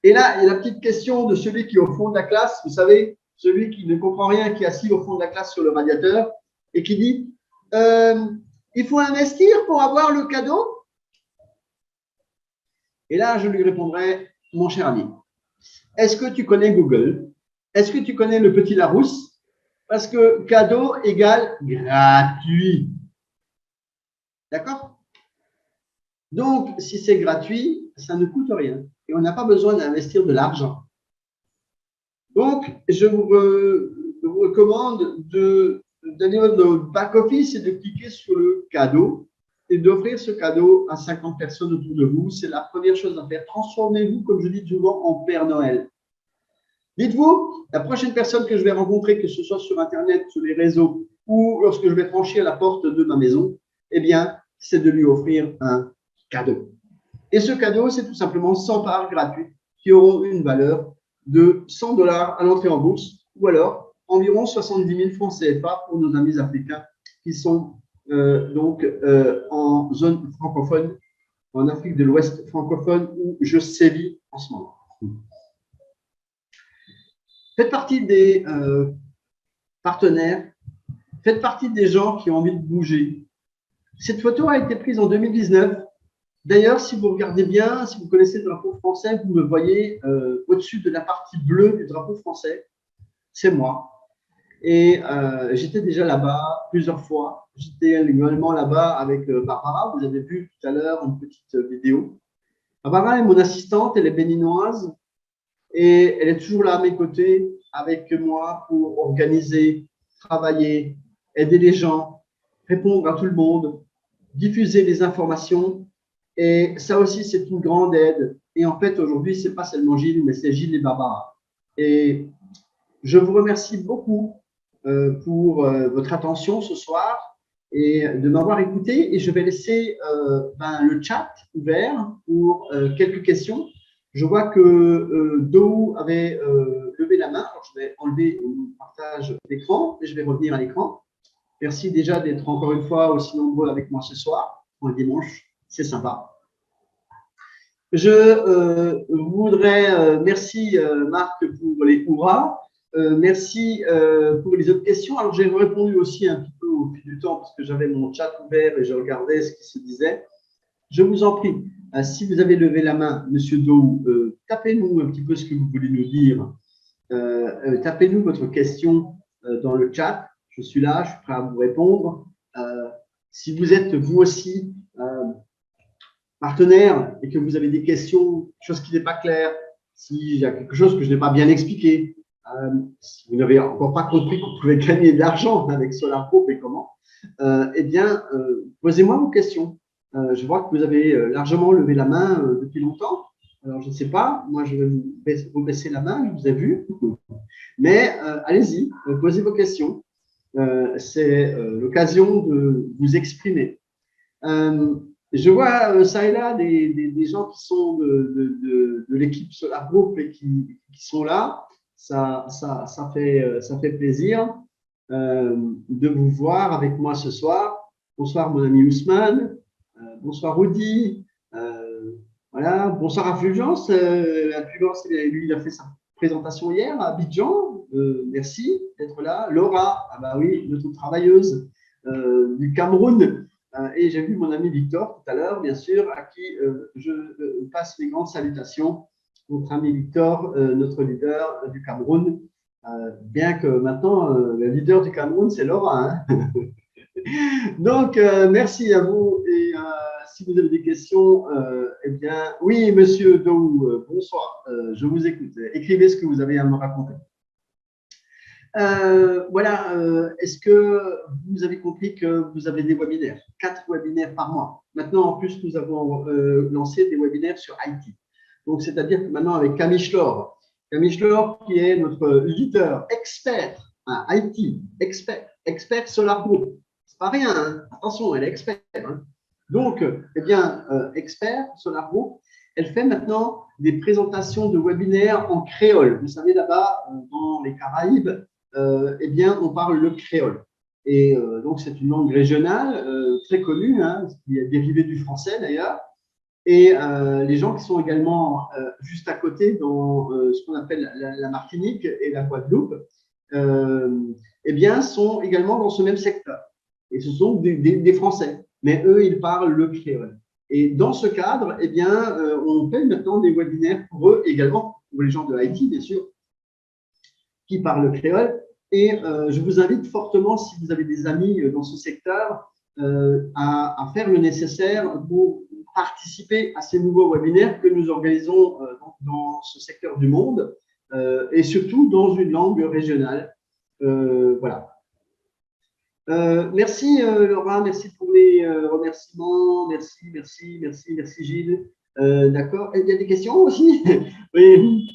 Et là, il y a la petite question de celui qui est au fond de la classe, vous savez, celui qui ne comprend rien, qui est assis au fond de la classe sur le radiateur et qui dit il faut investir pour avoir le cadeau. Et là, je lui répondrai, mon cher ami, est-ce que tu connais Google? Est-ce que tu connais le petit Larousse? Parce que cadeau égale gratuit. D'accord? Donc, si c'est gratuit, ça ne coûte rien. Et on n'a pas besoin d'investir de l'argent. Donc, je vous recommande d'aller dans le back-office et de cliquer sur le cadeau et d'offrir ce cadeau à 50 personnes autour de vous. C'est la première chose à faire. Transformez-vous, comme je dis souvent, en Père Noël. Dites-vous, la prochaine personne que je vais rencontrer, que ce soit sur Internet, sur les réseaux ou lorsque je vais franchir la porte de ma maison, eh bien, c'est de lui offrir un cadeau. Et ce cadeau, c'est tout simplement 100 parts gratuites qui auront une valeur de $100 à l'entrée en bourse ou alors environ 70 000 francs CFA pour nos amis africains qui sont en zone francophone, en Afrique de l'Ouest francophone où je sévis en ce moment. Faites partie des partenaires, faites partie des gens qui ont envie de bouger. Cette photo a été prise en 2019. D'ailleurs, si vous regardez bien, si vous connaissez le drapeau français, vous me voyez au-dessus de la partie bleue du drapeau français. C'est moi. Et j'étais déjà là-bas plusieurs fois. J'étais également là-bas avec Barbara. Vous avez vu tout à l'heure une petite vidéo. Barbara est mon assistante, elle est béninoise. Et elle est toujours là à mes côtés, avec moi, pour organiser, travailler, aider les gens, répondre à tout le monde, diffuser les informations Et ça aussi, c'est une grande aide. Et en fait, aujourd'hui, ce n'est pas seulement Gilles, mais c'est Gilles et Barbara. Et je vous remercie beaucoup pour votre attention ce soir et de m'avoir écouté. Et je vais laisser le chat ouvert pour quelques questions. Je vois que Dou avait levé la main. Alors, je vais enlever mon partage d'écran et je vais revenir à l'écran. Merci déjà d'être encore une fois aussi nombreux avec moi ce soir, un dimanche. C'est sympa. Je voudrais, merci Marc pour les hurrahs, merci pour les autres questions. Alors j'ai répondu aussi un petit peu au fil du temps parce que j'avais mon chat ouvert et je regardais ce qui se disait. Je vous en prie, si vous avez levé la main, Monsieur Dou, tapez-nous un petit peu ce que vous voulez nous dire. Tapez-nous votre question dans le chat. Je suis là, je suis prêt à vous répondre. Si vous êtes vous aussi partenaire et que vous avez des questions, quelque chose qui n'est pas clair, s'il y a quelque chose que je n'ai pas bien expliqué, si vous n'avez encore pas compris qu'on pouvait gagner de l'argent avec SolarPro et comment, eh bien, posez-moi vos questions. Je vois que vous avez largement levé la main depuis longtemps. Alors, je ne sais pas, moi, je vais vous baisser la main, je vous ai vu. Mais allez-y, posez vos questions. C'est l'occasion de vous exprimer. Je vois ça et là des gens qui sont de l'équipe Solar Group et qui sont là. Ça fait plaisir de vous voir avec moi ce soir. Bonsoir mon ami Ousmane. Bonsoir Rudy. Voilà. Bonsoir à Fulgence. Fulgence, lui, il a fait sa présentation hier à Abidjan. Merci d'être là. Laura, ah bah oui, notre travailleuse du Cameroun. Et j'ai vu mon ami Victor tout à l'heure, bien sûr, à qui je passe mes grandes salutations. Notre ami Victor, notre leader du Cameroun, bien que maintenant, le leader du Cameroun, c'est Laura. Hein. Donc, merci à vous. Et si vous avez des questions, eh bien, oui, monsieur Dou, bonsoir, je vous écoute. Écrivez ce que vous avez à me raconter. Voilà, est-ce que vous avez compris que vous avez des webinaires, 4 webinaires par mois. Maintenant, en plus, nous avons lancé des webinaires sur IT. Donc, c'est-à-dire que maintenant, avec Camille Schlor qui est notre leader, expert, IT, expert Solar Group. C'est pas rien, hein. Attention, elle est expert. Hein. Donc, eh bien, expert Solar Group, elle fait maintenant des présentations de webinaires en créole. Vous savez, là-bas, dans les Caraïbes, eh bien, on parle le créole. Et donc, c'est une langue régionale très connue, hein, qui est dérivée du français d'ailleurs. Et les gens qui sont également juste à côté, dans ce qu'on appelle la Martinique et la Guadeloupe, eh bien, sont également dans ce même secteur. Et ce sont des Français. Mais eux, ils parlent le créole. Et dans ce cadre, eh bien, on fait maintenant des webinaires pour eux également, pour les gens de IT, bien sûr, qui parlent le créole. Et je vous invite fortement, si vous avez des amis dans ce secteur, à faire le nécessaire pour participer à ces nouveaux webinaires que nous organisons dans ce secteur du monde et surtout dans une langue régionale. Voilà. Merci Laura, merci pour les remerciements. Merci Gilles. D'accord. Il y a des questions aussi? Oui.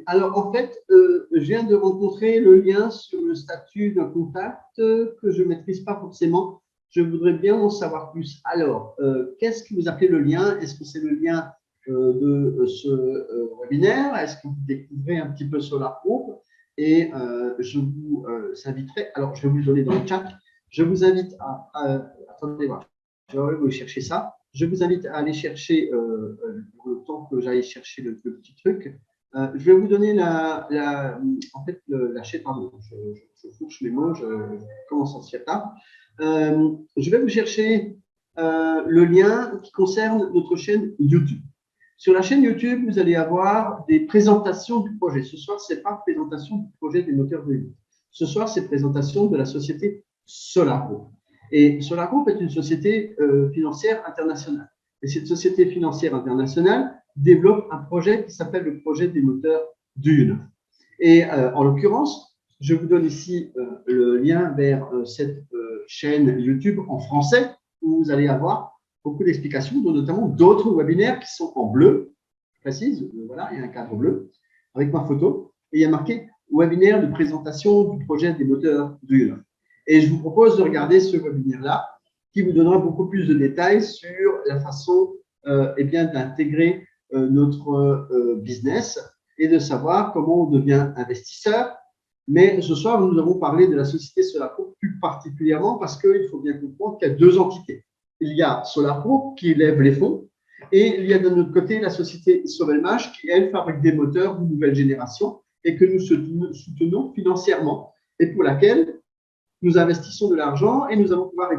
Alors, en fait, je viens de rencontrer le lien sur le statut d'un contact que je ne maîtrise pas forcément. Je voudrais bien en savoir plus. Alors, qu'est-ce que vous appelez le lien? Est-ce que c'est le lien de ce webinaire? Est-ce que vous découvrez un petit peu Solar Group? Et je vous inviterai, alors je vais vous le donner dans le chat, je vous invite à attendez voir, je vais vous chercher ça. Je vous invite à aller chercher, le temps que j'aille chercher le petit truc, je vais vous donner la chaîne, pardon, je fourche mes mots, je commence à se faire tard. Je vais vous chercher le lien qui concerne notre chaîne YouTube. Sur la chaîne YouTube, vous allez avoir des présentations du projet. Ce soir, ce n'est pas présentation du projet des moteurs de vie. Ce soir, c'est présentation de la société Solar Group. Et Solar Group est une société financière internationale. Et cette société financière internationale développe un projet qui s'appelle le projet des moteurs Dune. Et en l'occurrence, je vous donne ici le lien vers cette chaîne YouTube en français où vous allez avoir beaucoup d'explications, dont notamment d'autres webinaires qui sont en bleu, je précise, voilà, il y a un cadre bleu avec ma photo, et il y a marqué webinaire de présentation du projet des moteurs du UNOF. Et je vous propose de regarder ce webinaire-là, qui vous donnera beaucoup plus de détails sur la façon eh bien, d'intégrer notre business et de savoir comment on devient investisseur. Mais ce soir, nous avons parlé de la société Solarpro plus particulièrement parce qu'il faut bien comprendre qu'il y a deux entités. Il y a Solarpro qui lève les fonds et il y a de notre côté la société Sovelmash qui, elle, fabrique des moteurs de nouvelle génération et que nous soutenons financièrement et pour laquelle nous investissons de l'argent et nous allons pouvoir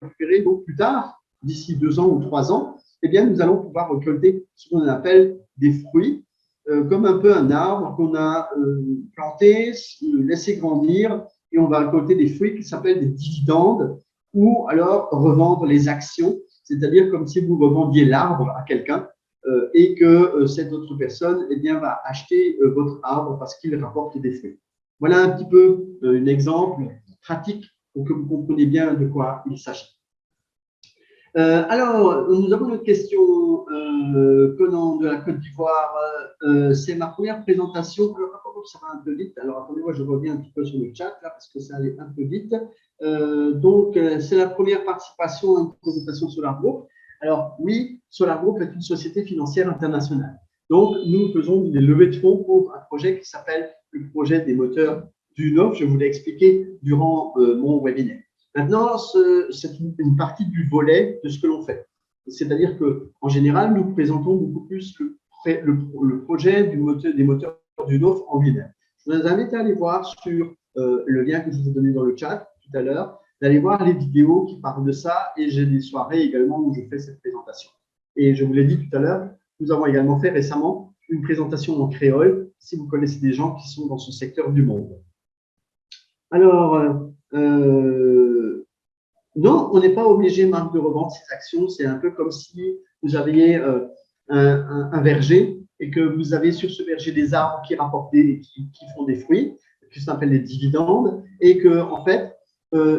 récupérer donc plus tard, d'ici 2 ans ou 3 ans, eh bien, nous allons pouvoir récolter ce qu'on appelle des fruits, comme un peu un arbre qu'on a planté, laissé grandir, et on va récolter des fruits qui s'appellent des dividendes, ou alors revendre les actions, c'est-à-dire comme si vous revendiez l'arbre à quelqu'un et que cette autre personne eh bien, va acheter votre arbre parce qu'il rapporte des fruits. Voilà un petit peu un exemple pratique pour que vous compreniez bien de quoi il s'agit. Alors, nous avons une question venant de la Côte d'Ivoire. C'est ma première présentation. Alors, ça va un peu vite. Alors, attendez, moi, je reviens un petit peu sur le chat, là, parce que ça allait un peu vite. Donc, c'est la première participation à une présentation Solar Group. Alors, oui, Solar Group est une société financière internationale. Donc, nous faisons des levées de fonds pour un projet qui s'appelle le projet des moteurs du UNOF. Je vous l'ai expliqué durant mon webinaire. Maintenant, c'est une partie du volet de ce que l'on fait. C'est-à-dire qu'en général, nous présentons beaucoup plus le projet des moteurs du UNOF en lui-même. Je vous invite à aller voir sur le lien que je vous ai donné dans le chat tout à l'heure, d'aller voir les vidéos qui parlent de ça et j'ai des soirées également où je fais cette présentation. Et je vous l'ai dit tout à l'heure, nous avons également fait récemment une présentation en créole si vous connaissez des gens qui sont dans ce secteur du monde. Alors, non, on n'est pas obligé, Marc, de revendre ses actions. C'est un peu comme si vous aviez un verger et que vous avez sur ce verger des arbres qui rapportent qui font des fruits, qui s'appellent des dividendes, et que, en fait,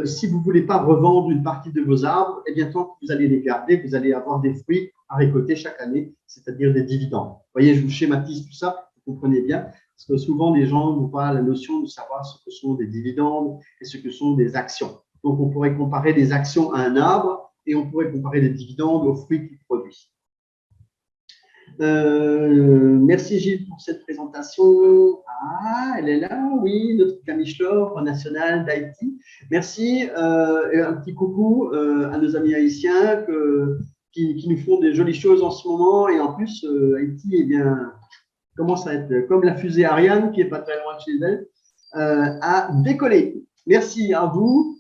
si vous ne voulez pas revendre une partie de vos arbres, eh bien, tant que vous allez les garder, vous allez avoir des fruits à récolter chaque année, c'est-à-dire des dividendes. Vous voyez, je vous schématise tout ça, vous comprenez bien, parce que souvent, les gens n'ont pas la notion de savoir ce que sont des dividendes et ce que sont des actions. Donc, on pourrait comparer des actions à un arbre et on pourrait comparer les dividendes aux fruits qu'il produit. Merci Gilles pour cette présentation. Ah, elle est là, oui, notre Camichlor national d'Haïti. Merci. Et un petit coucou à nos amis haïtiens qui nous font des jolies choses en ce moment. Et en plus, Haïti, eh bien, commence à être comme la fusée Ariane, qui n'est pas très loin de chez elle, à décoller. Merci à vous.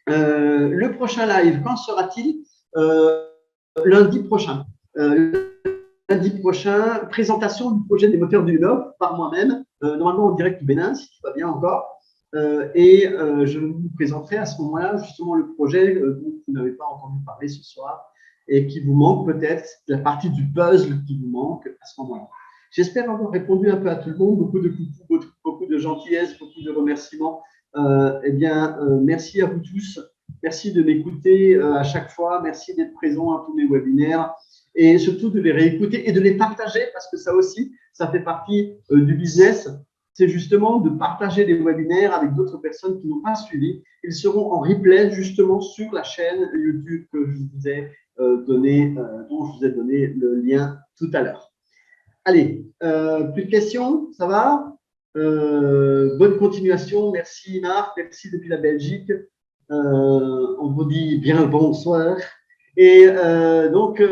Le prochain live, quand sera-t-il? Lundi prochain. Lundi prochain, présentation du projet des moteurs du UNOF par moi-même, normalement en direct du Bénin, si tout va bien encore. Je vous présenterai à ce moment-là justement le projet dont vous n'avez pas entendu parler ce soir et qui vous manque peut-être, la partie du puzzle qui vous manque à ce moment-là. J'espère avoir répondu un peu à tout le monde, beaucoup de coucou, beaucoup de gentillesse, beaucoup de remerciements. Merci à vous tous. Merci de m'écouter à chaque fois. Merci d'être présent à tous mes webinaires et surtout de les réécouter et de les partager parce que ça aussi, ça fait partie du business. C'est justement de partager les webinaires avec d'autres personnes qui n'ont pas suivi. Ils seront en replay justement sur la chaîne YouTube que je vous ai donné, dont je vous ai donné le lien tout à l'heure. Allez, plus de questions, ça va? Bonne continuation, merci Marc, merci depuis la Belgique. On vous dit bien le bonsoir. Et donc,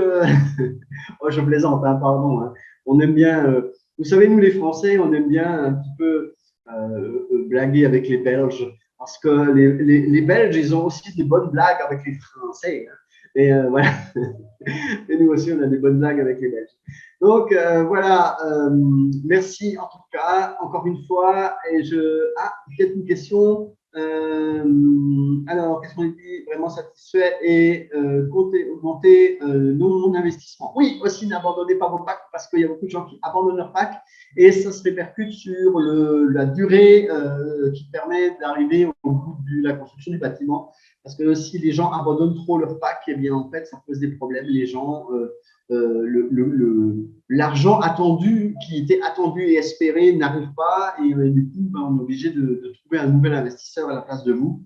oh, je plaisante, hein, pardon. Hein. On aime bien, vous savez, nous les Français, on aime bien un petit peu blaguer avec les Belges. Parce que les Belges, ils ont aussi des bonnes blagues avec les Français. Hein. Et voilà. Et nous aussi, on a des bonnes blagues avec les Belges. Donc, voilà. Merci en tout cas, encore une fois. Et peut-être une question. Alors, qu'est-ce qu'on dit? Vraiment satisfait et augmenter mon investissement. Oui, aussi n'abandonnez pas vos packs parce qu'il y a beaucoup de gens qui abandonnent leurs packs et ça se répercute sur la durée qui permet d'arriver au bout de la construction du bâtiment Parce que si les gens abandonnent trop leur pack, eh bien, en fait, ça pose des problèmes. Les gens, l'argent attendu, qui était attendu et espéré, n'arrive pas. Et du coup, ben, on est obligé de trouver un nouvel investisseur à la place de vous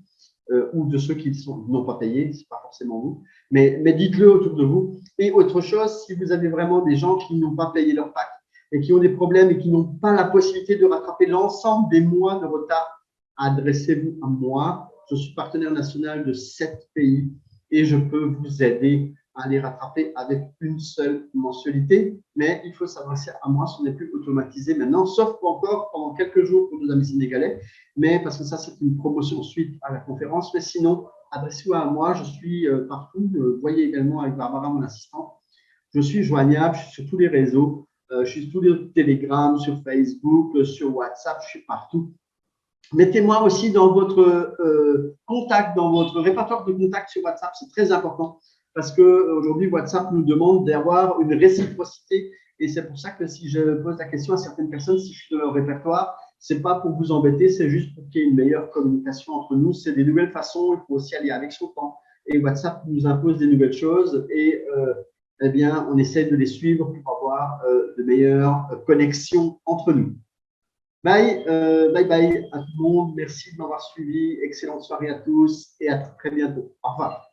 ou de ceux qui n'ont pas payé. Ce n'est pas forcément vous. Mais dites-le autour de vous. Et autre chose, si vous avez vraiment des gens qui n'ont pas payé leur pack et qui ont des problèmes et qui n'ont pas la possibilité de rattraper l'ensemble des mois de retard, adressez-vous à moi. Je suis partenaire national de 7 pays et je peux vous aider à les rattraper avec une seule mensualité. Mais il faut s'adresser à moi, ce n'est plus automatisé maintenant, sauf encore pendant quelques jours pour nos amis sénégalais. Mais parce que ça, c'est une promotion suite à la conférence. Mais sinon, adressez-vous à moi. Je suis partout. Vous voyez également avec Barbara, mon assistante. Je suis joignable. Je suis sur tous les réseaux. Je suis sur tous les Telegram, sur Facebook, sur WhatsApp. Je suis partout. Mettez-moi aussi dans votre contact, dans votre répertoire de contacts sur WhatsApp, c'est très important parce qu'aujourd'hui, WhatsApp nous demande d'avoir une réciprocité et c'est pour ça que si je pose la question à certaines personnes, si je suis dans leur répertoire, ce n'est pas pour vous embêter, c'est juste pour qu'il y ait une meilleure communication entre nous. C'est des nouvelles façons, il faut aussi aller avec son temps. Et WhatsApp nous impose des nouvelles choses et eh bien, on essaie de les suivre pour avoir de meilleures connexions entre nous. Bye, bye bye à tout le monde. Merci de m'avoir suivi. Excellente soirée à tous et à très bientôt. Au revoir.